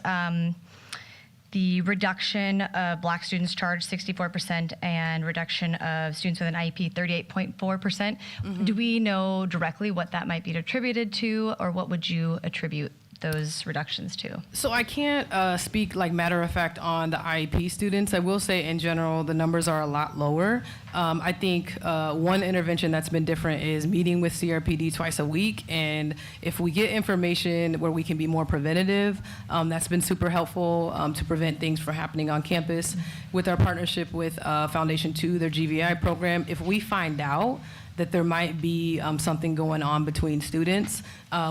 The reduction of Black students charged 64%, and reduction of students with an IEP 38.4%. Do we know directly what that might be attributed to, or what would you attribute those reductions to? So I can't speak like matter of fact on the IEP students. I will say in general, the numbers are a lot lower. I think one intervention that's been different is meeting with CRPD twice a week. And if we get information where we can be more preventative, that's been super helpful to prevent things from happening on campus. With our partnership with Foundation 2, their GVI program, if we find out that there might be something going on between students,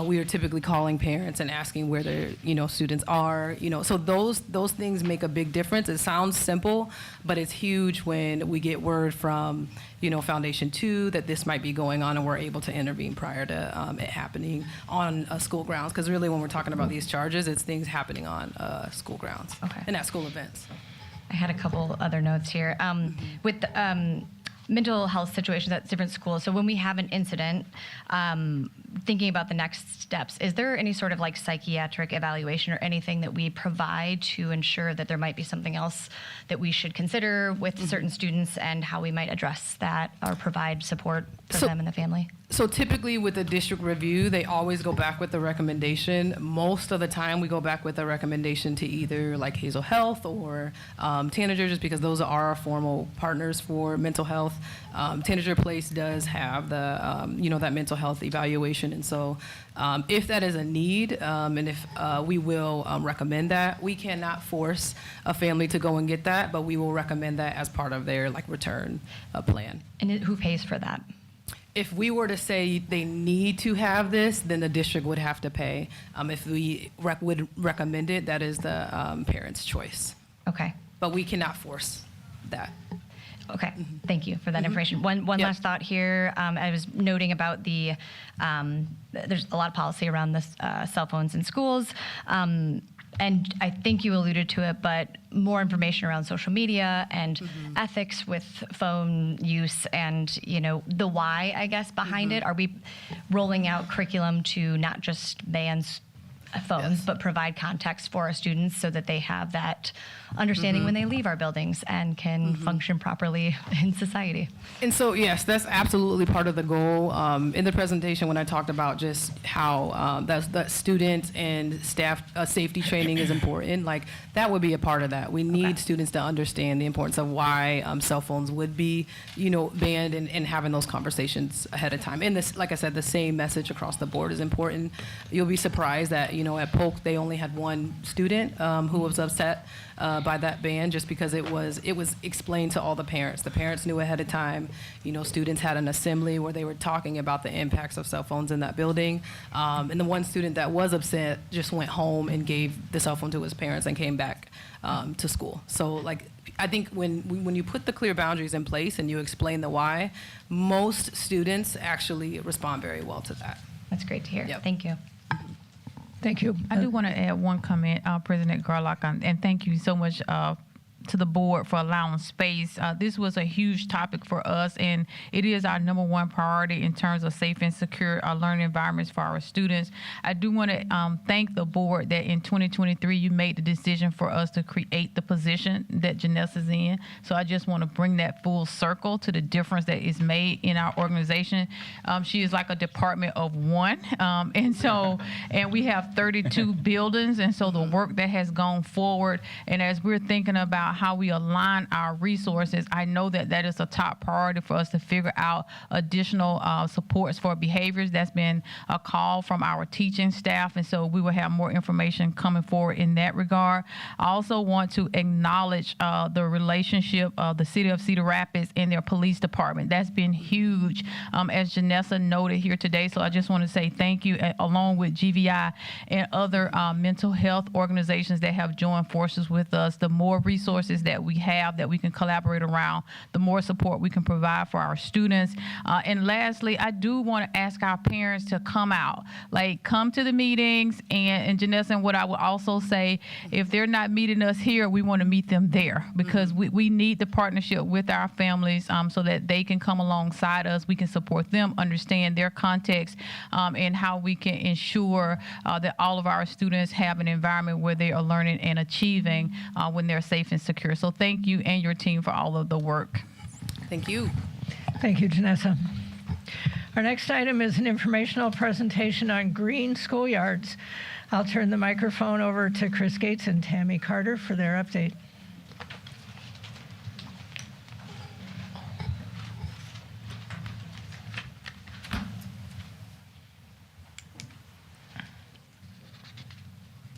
we are typically calling parents and asking where their students are. So those things make a big difference. It sounds simple, but it's huge when we get word from Foundation 2 that this might be going on, and we're able to intervene prior to it happening on school grounds. Because really, when we're talking about these charges, it's things happening on school grounds and at school events. I had a couple other notes here. With mental health situations at different schools, so when we have an incident, thinking about the next steps, is there any sort of like psychiatric evaluation or anything that we provide to ensure that there might be something else that we should consider with certain students, and how we might address that or provide support for them and the family? So typically with the district review, they always go back with the recommendation. Most of the time we go back with a recommendation to either like Hazel Health or Tanager, just because those are our formal partners for mental health. Tanager Place does have the, that mental health evaluation. And so if that is a need, and if we will recommend that, we cannot force a family to go and get that, but we will recommend that as part of their like return plan. And who pays for that? If we were to say they need to have this, then the district would have to pay. If we would recommend it, that is the parent's choice. Okay. But we cannot force that. Okay, thank you for that information. One last thought here. I was noting about the, there's a lot of policy around this cell phones in schools. And I think you alluded to it, but more information around social media and ethics with phone use and, the why, I guess, behind it. Are we rolling out curriculum to not just ban phones, but provide context for our students so that they have that understanding when they leave our buildings and can function properly in society? And so, yes, that's absolutely part of the goal. In the presentation, when I talked about just how that student and staff safety training is important, like that would be a part of that. We need students to understand the importance of why cell phones would be, banned, and having those conversations ahead of time. And this, like I said, the same message across the board is important. You'll be surprised that, at Polk, they only had one student who was upset by that ban, just because it was explained to all the parents. The parents knew ahead of time. Students had an assembly where they were talking about the impacts of cell phones in that building. And the one student that was upset just went home and gave the cell phone to his parents and came back to school. So, like, I think when you put the clear boundaries in place and you explain the why, most students actually respond very well to that. That's great to hear. Yep. Thank you. Thank you. I do want to add one comment, President Garlock, and thank you so much to the board for allowing space. This was a huge topic for us, and it is our number one priority in terms of safe and secure learning environments for our students. I do want to thank the board that in 2023 you made the decision for us to create the position that Janessa's in. So I just want to bring that full circle to the difference that is made in our organization. She is like a department of one, and we have 32 buildings, and so the work that has gone forward, and as we're thinking about how we align our resources, I know that is a top priority for us to figure out additional supports for behaviors. That's been a call from our teaching staff, and so we will have more information coming forward in that regard. I also want to acknowledge the relationship of the City of Cedar Rapids and their police department. That's been huge, as Janessa noted here today, so I just want to say thank you, along with GVI and other mental health organizations that have joined forces with us. The more resources that we have that we can collaborate around, the more support we can provide for our students. And lastly, I do want to ask our parents to come out, like come to the meetings. And Janessa, and what I would also say, if they're not meeting us here, we want to meet them there, because we need the partnership with our families so that they can come alongside us. We can support them, understand their context, and how we can ensure that all of our students have an environment where they are learning and achieving when they're safe and secure. So thank you and your team for all of the work. Thank you. Thank you, Janessa. Our next item is an informational presentation on green schoolyards. I'll turn the microphone over to Chris Gates and Tammy Carter for their update.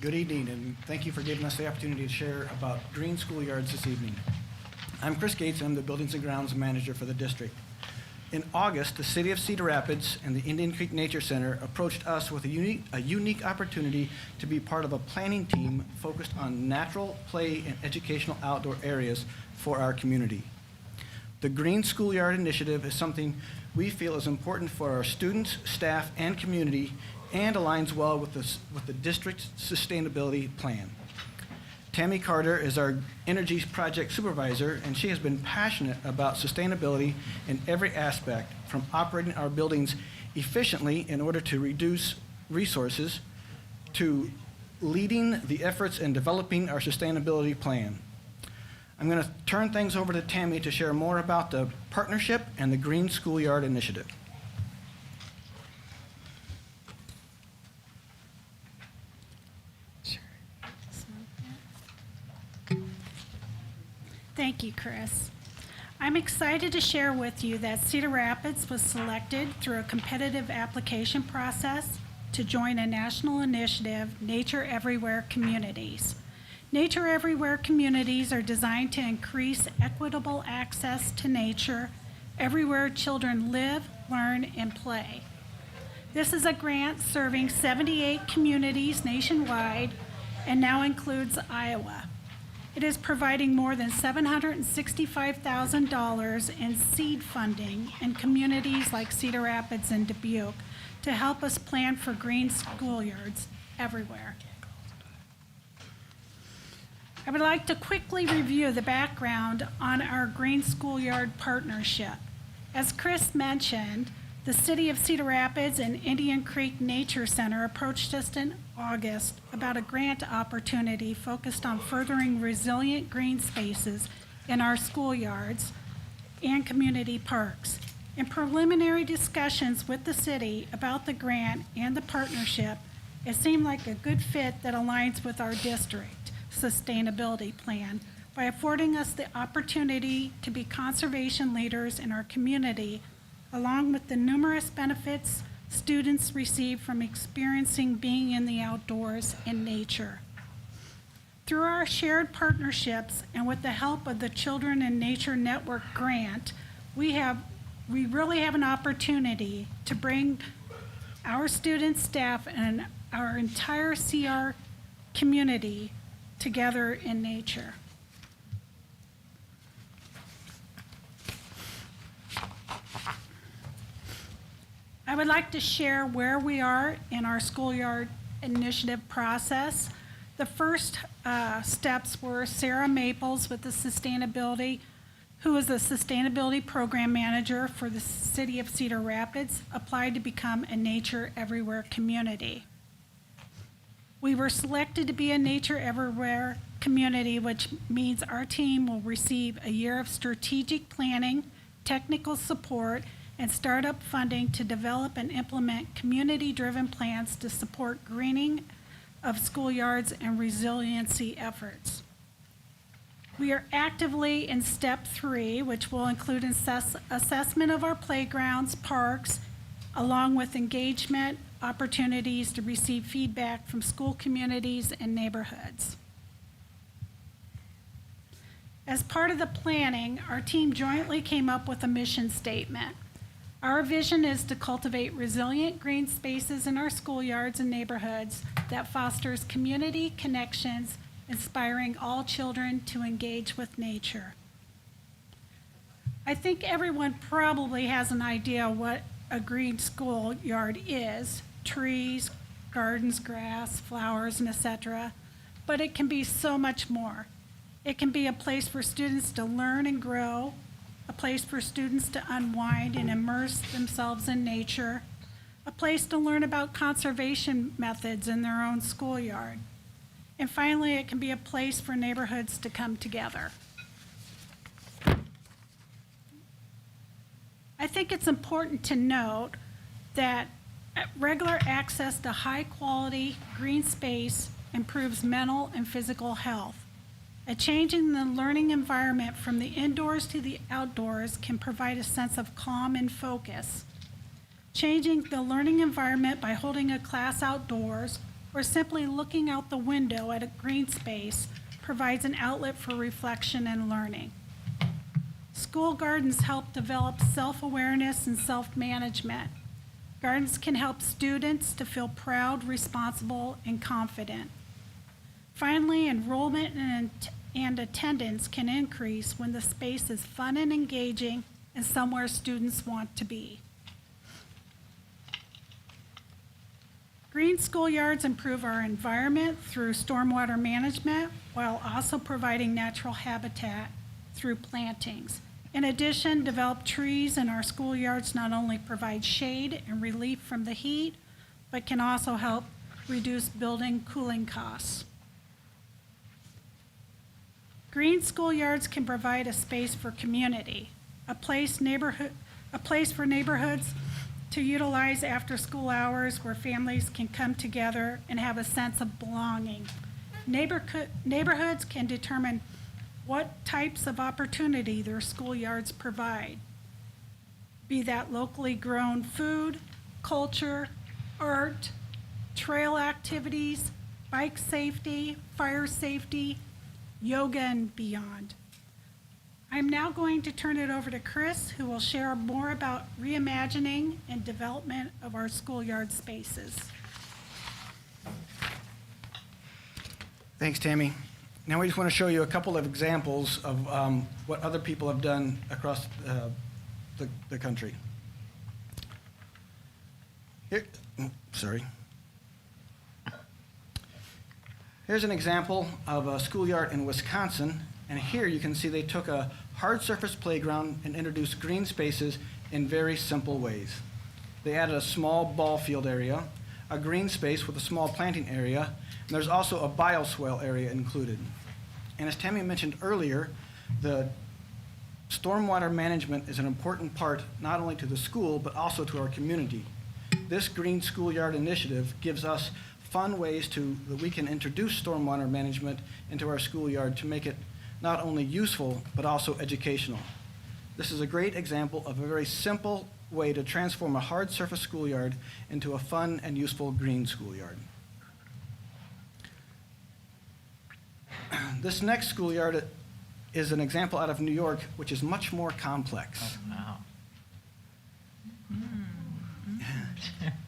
Good evening, and thank you for giving us the opportunity to share about green schoolyards this evening. I'm Chris Gates, and I'm the Buildings and Grounds Manager for the district. In August, the City of Cedar Rapids and the Indian Creek Nature Center approached us with a unique opportunity to be part of a planning team focused on natural, play, and educational outdoor areas for our community. The Green Schoolyard Initiative is something we feel is important for our students, staff, and community, and aligns well with the district's sustainability plan. Tammy Carter is our energy project supervisor, and she has been passionate about sustainability in every aspect, from operating our buildings efficiently in order to reduce resources, to leading the efforts in developing our sustainability plan. I'm going to turn things over to Tammy to share more about the partnership and the Green Schoolyard Initiative. Thank you, Chris. I'm excited to share with you that Cedar Rapids was selected through a competitive application process to join a national initiative, Nature Everywhere Communities. Nature Everywhere Communities are designed to increase equitable access to nature everywhere children live, learn, and play. This is a grant serving 78 communities nationwide and now includes Iowa. It is providing more than $765,000 in seed funding in communities like Cedar Rapids and Dubuque to help us plan for green schoolyards everywhere. I would like to quickly review the background on our Green Schoolyard partnership. As Chris mentioned, the City of Cedar Rapids and Indian Creek Nature Center approached us in August about a grant opportunity focused on furthering resilient green spaces in our schoolyards and community parks. In preliminary discussions with the city about the grant and the partnership, it seemed like a good fit that aligns with our district sustainability plan by affording us the opportunity to be conservation leaders in our community, along with the numerous benefits students receive from experiencing being in the outdoors and nature. Through our shared partnerships and with the help of the Children in Nature Network grant, we really have an opportunity to bring our students, staff, and our entire CR community together in nature. I would like to share where we are in our schoolyard initiative process. The first steps were Sarah Maples with the sustainability, who is a sustainability program manager for the City of Cedar Rapids, applied to become a Nature Everywhere community. We were selected to be a Nature Everywhere community, which means our team will receive a year of strategic planning, technical support, and startup funding to develop and implement community-driven plans to support greening of schoolyards and resiliency efforts. We are actively in step 3, which will include assessment of our playgrounds, parks, along with engagement opportunities to receive feedback from school communities and neighborhoods. As part of the planning, our team jointly came up with a mission statement. Our vision is to cultivate resilient green spaces in our schoolyards and neighborhoods that fosters community connections, inspiring all children to engage with nature. I think everyone probably has an idea what a green schoolyard is: trees, gardens, grass, flowers, and etc. But it can be so much more. It can be a place for students to learn and grow, a place for students to unwind and immerse themselves in nature, a place to learn about conservation methods in their own schoolyard. And finally, it can be a place for neighborhoods to come together. I think it's important to note that Regular access to high-quality green space improves mental and physical health. A change in the learning environment from the indoors to the outdoors can provide a sense of calm and focus. Changing the learning environment by holding a class outdoors or simply looking out the window at a green space provides an outlet for reflection and learning. School gardens help develop self-awareness and self-management. Gardens can help students to feel proud, responsible, and confident. Finally, enrollment and attendance can increase when the space is fun and engaging and somewhere students want to be. Green schoolyards improve our environment through stormwater management while also providing natural habitat through plantings. In addition, developed trees in our schoolyards not only provide shade and relief from the heat, but can also help reduce building cooling costs. Green schoolyards can provide a space for community, a place for neighborhoods to utilize after school hours where families can come together and have a sense of belonging. Neighborhoods can determine what types of opportunity their schoolyards provide, be that locally grown food, culture, art, trail activities, bike safety, fire safety, yoga, and beyond. I'm now going to turn it over to Chris, who will share more about reimagining and development of our schoolyard spaces. Thanks, Tammy. Now we just want to show you a couple of examples of what other people have done across the country. Here, Here's an example of a schoolyard in Wisconsin, and here you can see they took a hard surface playground and introduced green spaces in very simple ways. They added a small ball field area, a green space with a small planting area, and there's also a bioswale area included. And as Tammy mentioned earlier, the stormwater management is an important part not only to the school but also to our community. This Green Schoolyard initiative gives us fun ways that we can introduce stormwater management into our schoolyard to make it not only useful but also educational. This is a great example of a very simple way to transform a hard surface schoolyard into a fun and useful green schoolyard. This next schoolyard is an example out of New York, which is much more complex. Oh, wow.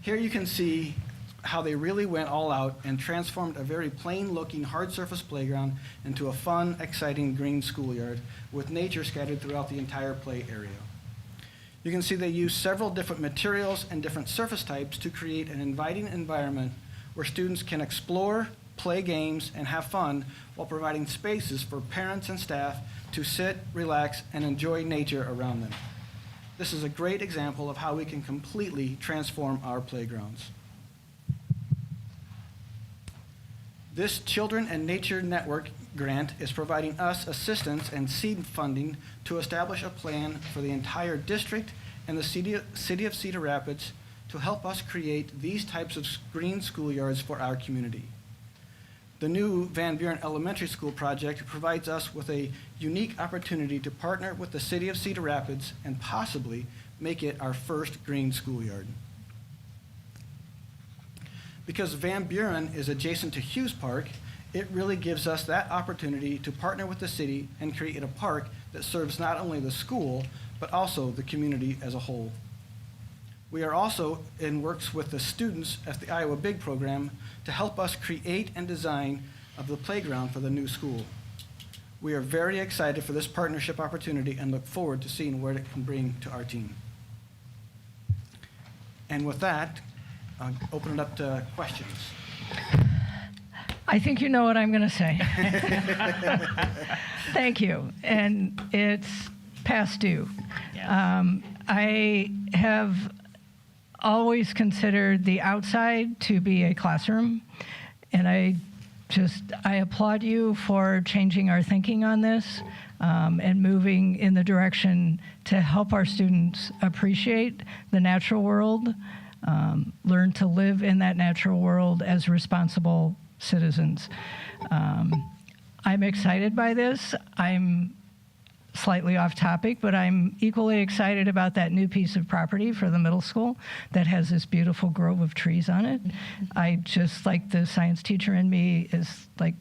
Here you can see how they really went all out and transformed a very plain-looking hard surface playground into a fun, exciting green schoolyard with nature scattered throughout the entire play area. You can see they used several different materials and different surface types to create an inviting environment where students can explore, play games, and have fun while providing spaces for parents and staff to sit, relax, and enjoy nature around them. This is a great example of how we can completely transform our playgrounds. This Children and Nature Network grant is providing us assistance and seed funding to establish a plan for the entire district and the city of Cedar Rapids to help us create these types of green schoolyards for our community. The new Van Buren Elementary School project provides us with a unique opportunity to partner with the city of Cedar Rapids and possibly make it our first green schoolyard. Because Van Buren is adjacent to Hughes Park, it really gives us that opportunity to partner with the city and create a park that serves not only the school, but also the community as a whole. We are also in works with the students at the Iowa Big program to help us create and design of the playground for the new school. We are very excited for this partnership opportunity and look forward to seeing what it can bring to our team. And with that, I'll open it up to questions. I think you know what I'm going to say. Thank you. And it's past due. I have always considered the outside to be a classroom, and I applaud you for changing our thinking on this and moving in the direction to help our students appreciate the natural world learn to live in that natural world as responsible citizens. I'm excited by this. I'm slightly off topic, but I'm equally excited about that new piece of property for the middle school that has this beautiful grove of trees on it. I just, like the science teacher in me, is like,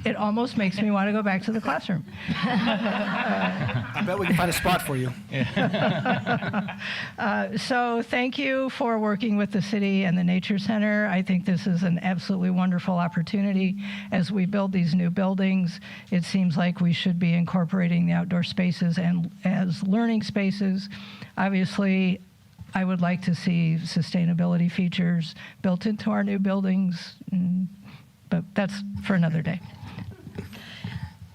it almost makes me want to go back to the classroom. I bet we can find a spot for you. So thank you for working with the city and the Nature Center. I think this is an absolutely wonderful opportunity. As we build these new buildings, it seems like we should be incorporating the outdoor spaces and as learning spaces. Obviously, I would like to see sustainability features built into our new buildings, but that's for another day.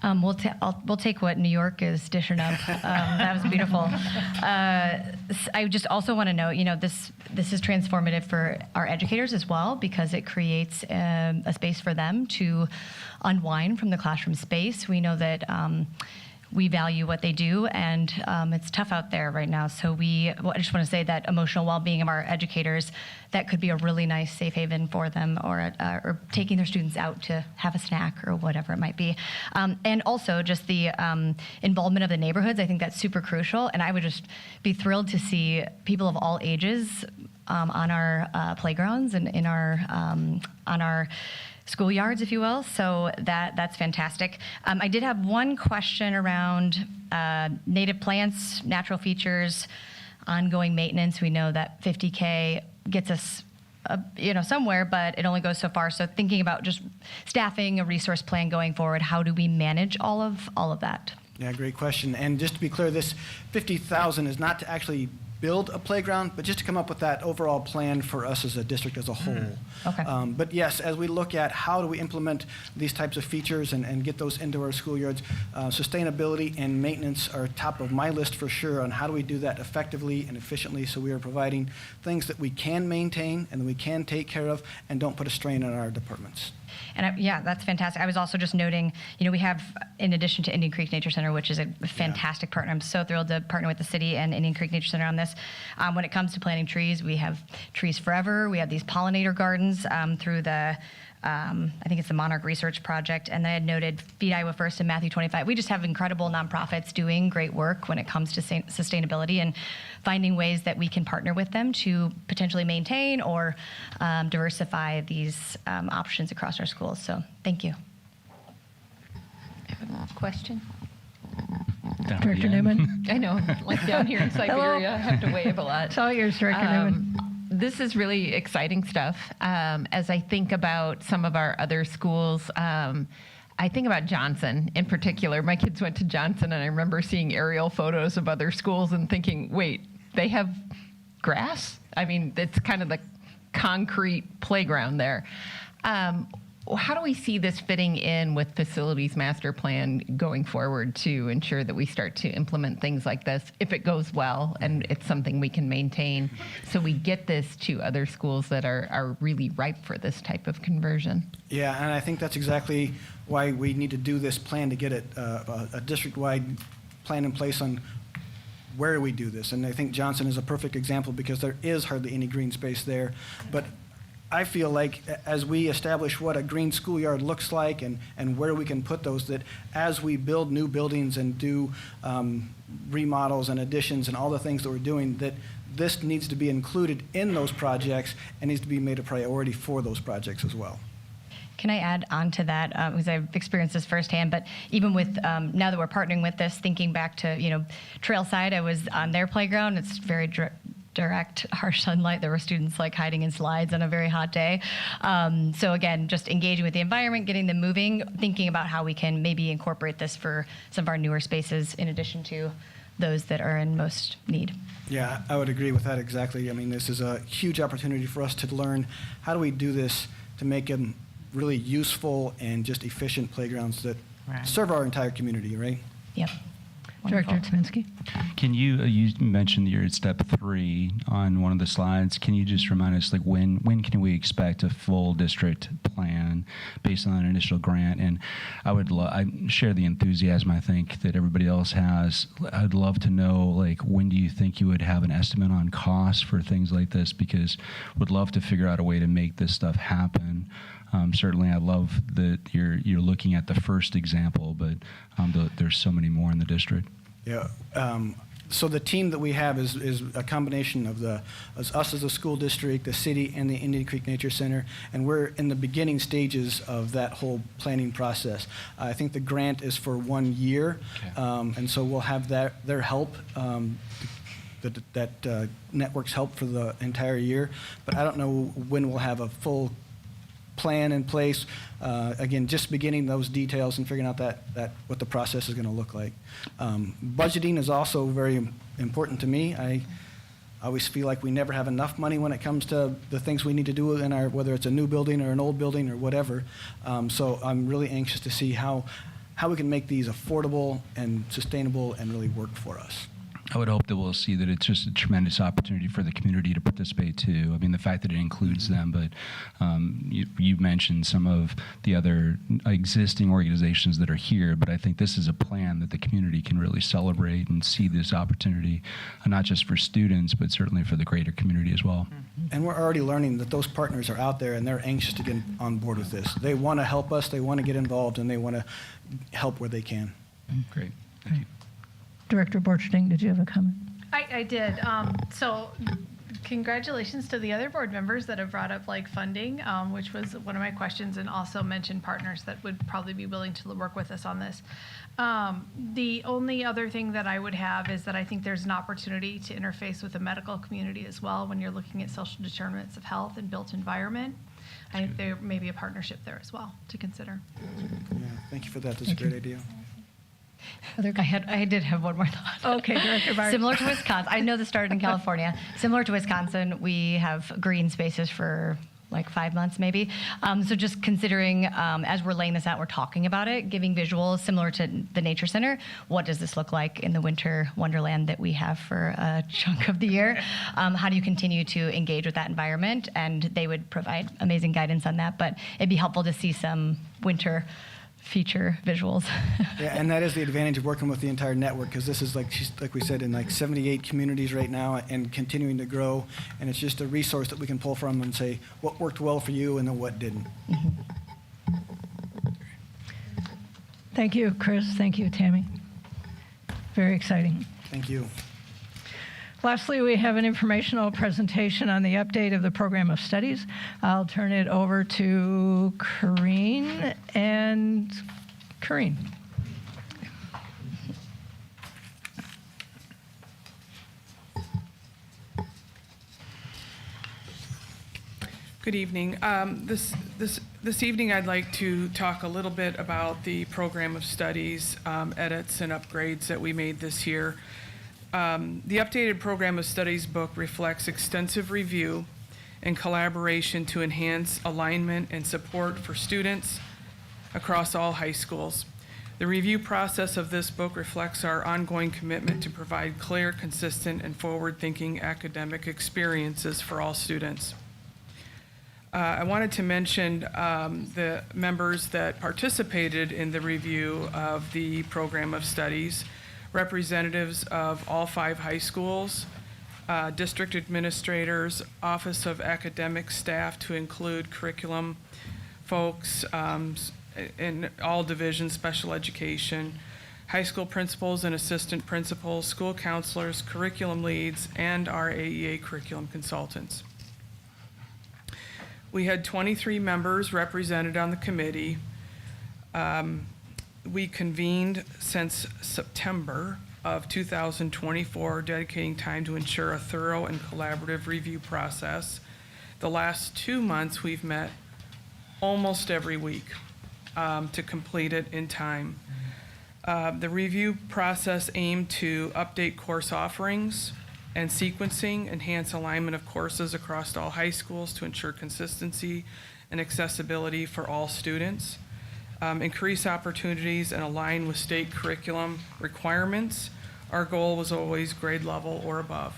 We'll take what New York is dishing up. That was beautiful. I just also want to note, this is transformative for our educators as well, because it creates a space for them to unwind from the classroom space. We know that we value what they do, and it's tough out there right now. So I just want to say that emotional well-being of our educators, that could be a really nice safe haven for them, or taking their students out to have a snack or whatever it might be. And also just the involvement of the neighborhoods, I think that's super crucial. And I would just be thrilled to see people of all ages on our playgrounds and on our schoolyards, if you will. So that's fantastic. I did have one question around native plants, natural features, ongoing maintenance. We know that 50K gets us somewhere, but it only goes so far. So thinking about just staffing, a resource plan going forward, how do we manage all of that? Yeah, great question. And just to be clear, this $50,000 is not to actually build a playground, but just to come up with that overall plan for us as a district as a whole. Okay. But yes, as we look at how do we implement these types of features and get those into our schoolyards, sustainability and maintenance are top of my list for sure on how do we do that effectively and efficiently, so we are providing things that we can maintain and that we can take care of and don't put a strain on our departments. And that's fantastic. I was also just noting, we have, in addition to Indian Creek Nature Center, which is a fantastic partner, I'm so thrilled to partner with the city and Indian Creek Nature Center on this. When it comes to planting trees, we have Trees Forever. We have these pollinator gardens through the, I think it's the Monarch Research Project. And I had noted Feed Iowa First and Matthew 25. We just have incredible nonprofits doing great work when it comes to sustainability and finding ways that we can partner with them to potentially maintain or diversify these options across our schools. So thank you. I have a question. Director Newman. I know, like down here in Siberia, I have to wave a lot. It's all yours, Director Newman. This is really exciting stuff. As I think about some of our other schools, I think about Johnson in particular. My kids went to Johnson, and I remember seeing aerial photos of other schools and thinking, wait, they have grass? I mean, it's kind of the concrete playground there. How do we see this fitting in with facilities master plan going forward to ensure that we start to implement things like this, if it goes well and it's something we can maintain, so we get this to other schools that are really ripe for this type of conversion? Yeah, and I think that's exactly why we need to do this plan to get it a district-wide plan in place on where we do this. And I think Johnson is a perfect example because there is hardly any green space there. But I feel like as we establish what a green schoolyard looks like and where we can put those, that as we build new buildings and do remodels and additions and all the things that we're doing, that this needs to be included in those projects and needs to be made a priority for those projects as well. Can I add on to that? Because I've experienced this firsthand, but even with, now that we're partnering with this, thinking back to, Trailside, I was on their playground. It's very direct, harsh sunlight. There were students hiding in slides on a very hot day. So again, just engaging with the environment, getting them moving, thinking about how we can maybe incorporate this for some of our newer spaces in addition to those that are in most need. Yeah, I would agree with that exactly. I mean, this is a huge opportunity for us to learn how do we do this to make them really useful and just efficient playgrounds that serve our entire community, right? Yep. Director Tyminski. Can you mentioned you're at step 3 on one of the slides. Can you just remind us, like, when can we expect a full district plan based on an initial grant? And I share the enthusiasm I think that everybody else has. I'd love to know, like, when do you think you would have an estimate on cost for things like this? Because would love to figure out a way to make this stuff happen. Certainly, I love that you're looking at the first example, but there's so many more in the district. Yeah. So the team that we have is a combination of us as a school district, the city, and the Indian Creek Nature Center, and we're in the beginning stages of that whole planning process. I think the grant is for 1 year, and so we'll have their help. That network's help for the entire year, but I don't know when we'll have a full plan in place. Again, just beginning those details and figuring out that what the process is going to look like. Budgeting is also very important to me. I always feel like we never have enough money when it comes to the things we need to do in whether it's a new building or an old building or whatever. So I'm really anxious to see how we can make these affordable and sustainable and really work for us. I would hope that we'll see that it's just a tremendous opportunity for the community to participate too. I mean, the fact that it includes them, but you mentioned some of the other existing organizations that are here, but I think this is a plan that the community can really celebrate and see this opportunity, not just for students, but certainly for the greater community as well. And we're already learning that those partners are out there and they're anxious to get on board with this. They want to help us, they want to get involved, and they want to help where they can. Great, thank you. Director Borcherding, did you have a comment? I did. So congratulations to the other board members that have brought up like funding, which was one of my questions, and also mentioned partners that would probably be willing to work with us on this. The only other thing that I would have is that I think there's an opportunity to interface with the medical community as well when you're looking at social determinants of health and built environment. I think there may be a partnership there as well to consider. Yeah, thank you for that. That's a great idea. I did have one more thought. Okay, Director Bart. Similar to Wisconsin, I know this started in California. Similar to Wisconsin, we have green spaces for like 5 months maybe. So just considering, as we're laying this out, we're talking about it, giving visuals similar to the Nature Center. What does this look like in the winter wonderland that we have for a chunk of the year? How do you continue to engage with that environment? And they would provide amazing guidance on that, but it'd be helpful to see some winter feature visuals. Yeah, and that is the advantage of working with the entire network, because this is like we said in like 78 communities right now and continuing to grow, and it's just a resource that we can pull from and say what worked well for you and then what didn't. Thank you, Chris. Thank you, Tammy. Very exciting. Thank you. Lastly, we have an informational presentation on the update of the program of studies. I'll turn it over to Corrine. Good evening. This evening, I'd like to talk a little bit about the program of studies edits and upgrades that we made this year. The updated program of studies book reflects extensive review and collaboration to enhance alignment and support for students across all high schools. The review process of this book reflects our ongoing commitment to provide clear, consistent, and forward-thinking academic experiences for all students. I wanted to mention the members that participated in the review of the program of studies. Representatives of all 5 high schools, district administrators, Office of Academic Staff to include curriculum folks in all divisions, special education, high school principals and assistant principals, school counselors, curriculum leads, and our AEA curriculum consultants. We had 23 members represented on the committee. We convened since September of 2024, dedicating time to ensure a thorough and collaborative review process. The last 2 months, we've met almost every week to complete it in time. The review process aimed to update course offerings and sequencing, enhance alignment of courses across all high schools to ensure consistency and accessibility for all students. increase opportunities and align with state curriculum requirements. Our goal was always grade level or above.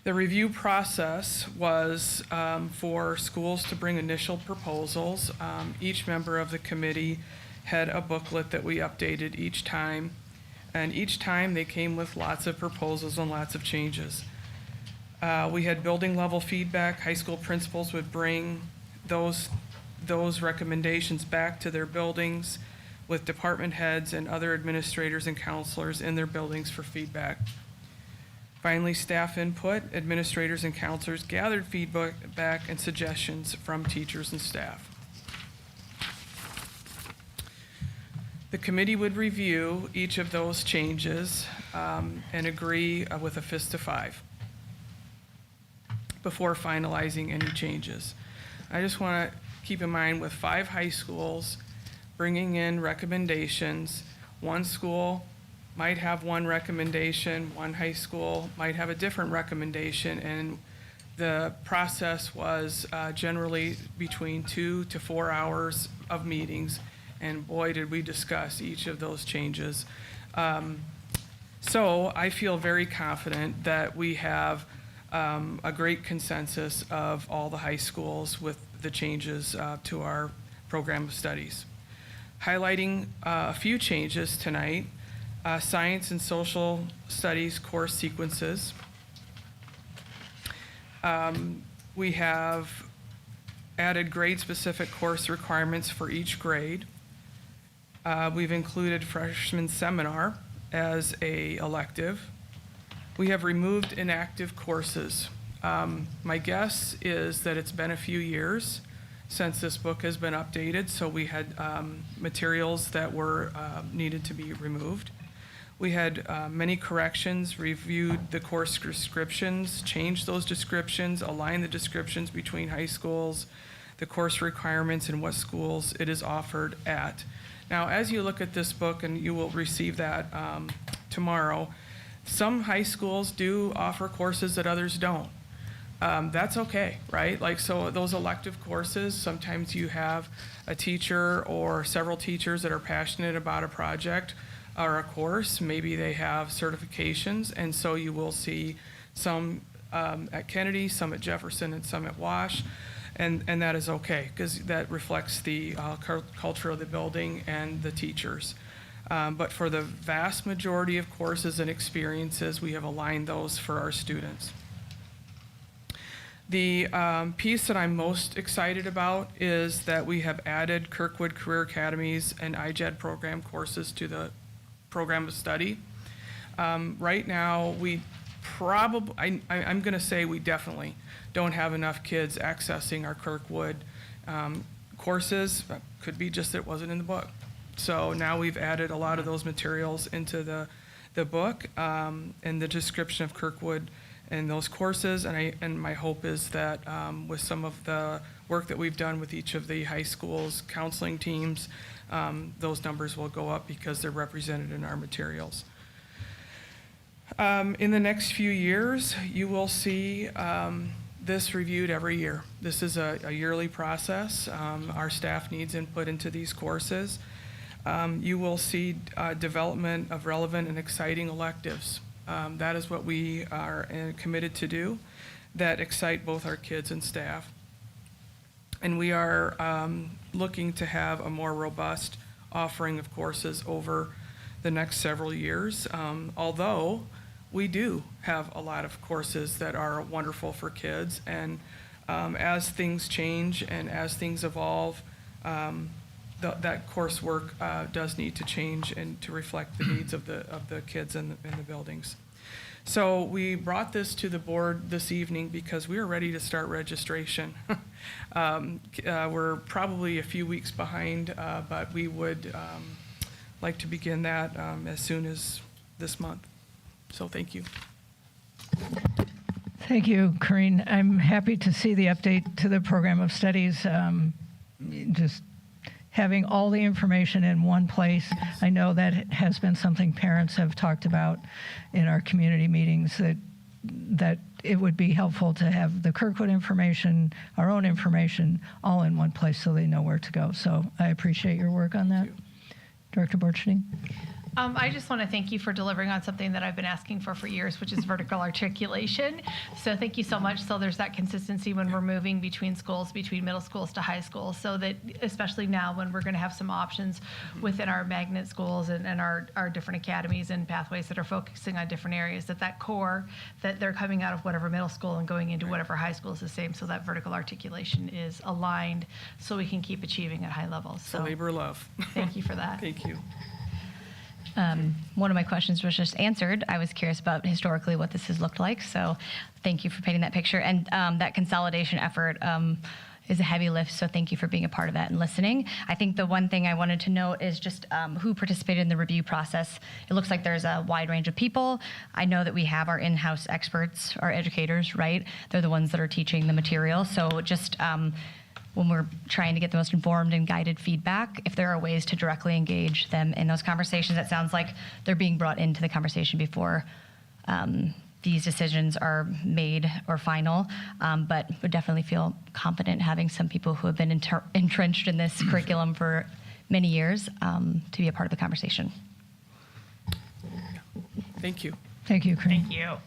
The review process was for schools to bring initial proposals. Each member of the committee had a booklet that we updated each time, and each time they came with lots of proposals and lots of changes. We had building level feedback. High school principals would bring those recommendations back to their buildings with department heads and other administrators and counselors in their buildings for feedback. Finally, staff input, administrators and counselors gathered feedback and suggestions from teachers and staff. The committee would review each of those changes and agree with a fist of 5 before finalizing any changes. I just want to keep in mind with 5 high schools bringing in recommendations, one school might have one recommendation, one high school might have a different recommendation, and the process was generally between 2 to 4 hours of meetings, and boy, did we discuss each of those changes. So I feel very confident that we have a great consensus of all the high schools with the changes to our program of studies. Highlighting a few changes tonight, science and social studies course sequences. We have added grade-specific course requirements for each grade. We've included freshman seminar as a elective. We have removed inactive courses. My guess is that it's been a few years since this book has been updated, so we had materials that were needed to be removed. We had many corrections, reviewed the course descriptions, changed those descriptions, aligned the descriptions between high schools, the course requirements, and what schools it is offered at. Now, as you look at this book, and you will receive that tomorrow, some high schools do offer courses that others don't. That's okay, right? Like, so those elective courses, sometimes you have a teacher or several teachers that are passionate about a project or a course. Maybe they have certifications, and so you will see some at Kennedy, some at Jefferson, and some at Wash, and that is okay, because that reflects the culture of the building and the teachers. But for the vast majority of courses and experiences, we have aligned those for our students. The piece that I'm most excited about is that we have added Kirkwood Career Academies and IJED program courses to the program of study. Right now, we probably, I'm going to say we definitely don't have enough kids accessing our Kirkwood courses. Could be just that it wasn't in the book. So now we've added a lot of those materials into the book and the description of Kirkwood and those courses, and my hope is that with some of the work that we've done with each of the high schools counseling teams, those numbers will go up because they're represented in our materials. In the next few years, you will see this reviewed every year. This is a yearly process. Our staff needs input into these courses. You will see development of relevant and exciting electives. That is what we are committed to do, that excite both our kids and staff. And we are looking to have a more robust offering of courses over the next several years, although we do have a lot of courses that are wonderful for kids. And as things change and as things evolve, that coursework does need to change and to reflect the needs of the kids in the buildings. So we brought this to the board this evening because we are ready to start registration. We're probably a few weeks behind, but we would like to begin that as soon as this month. So thank you. Thank you, Corinne. I'm happy to see the update to the program of studies. Just having all the information in one place. I know that has been something parents have talked about in our community meetings, that that it would be helpful to have the Kirkwood information, our own information, all in one place so they know where to go. So I appreciate your work on that. Director Borcherding? I just want to thank you for delivering on something that I've been asking for years, which is vertical articulation. So thank you so much. So there's that consistency when we're moving between schools, between middle schools to high schools, so that especially now when we're going to have some options within our magnet schools and our different academies and pathways that are focusing on different areas, that core, that they're coming out of whatever middle school and going into whatever high school is the same, so that vertical articulation is aligned so we can keep achieving at high levels. So labor of love. Thank you for that. Thank you. One of my questions was just answered. I was curious about historically what this has looked like, so thank you for painting that picture. And that consolidation effort is a heavy lift, so thank you for being a part of that and listening. I think the one thing I wanted to note is just who participated in the review process. It looks like there's a wide range of people. I know that we have our in-house experts, our educators, right? They're the ones that are teaching the material, so just when we're trying to get the most informed and guided feedback, if there are ways to directly engage them in those conversations, it sounds like they're being brought into the conversation before these decisions are made or final, but would definitely feel confident having some people who have been entrenched in this curriculum for many years to be a part of the conversation. Thank you. Thank you, Corinne. Thank you.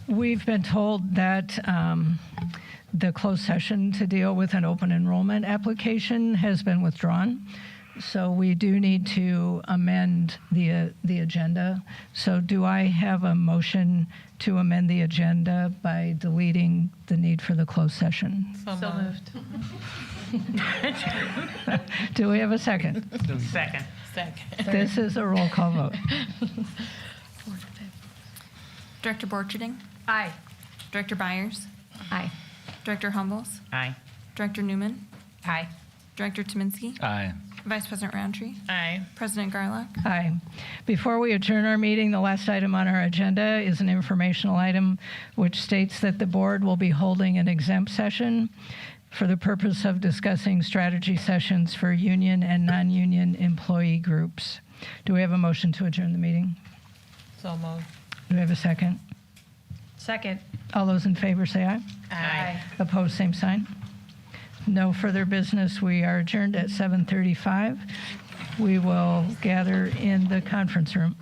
We've been told that the closed session to deal with an open enrollment application has been withdrawn. So we do need to amend the agenda. So do I have a motion to amend the agenda by deleting the need for the closed session? So moved. Do we have a second? Second. This is a roll call vote. Director Borcherding? Aye. Director Byers? Aye. Director Humbles? Aye. Director Newman? Aye. Director Tominski? Aye. Vice President Roundtree? Aye. President Garlock? Aye. Before we adjourn our meeting, the last item on our agenda is an informational item which states that the board will be holding an exempt session for the purpose of discussing strategy sessions for union and non-union employee groups. Do we have a motion to adjourn the meeting? So moved. Do we have a second? Second. All those in favor say aye. Aye. Opposed, same sign. No further business. We are adjourned at 7:35. We will gather in the conference room.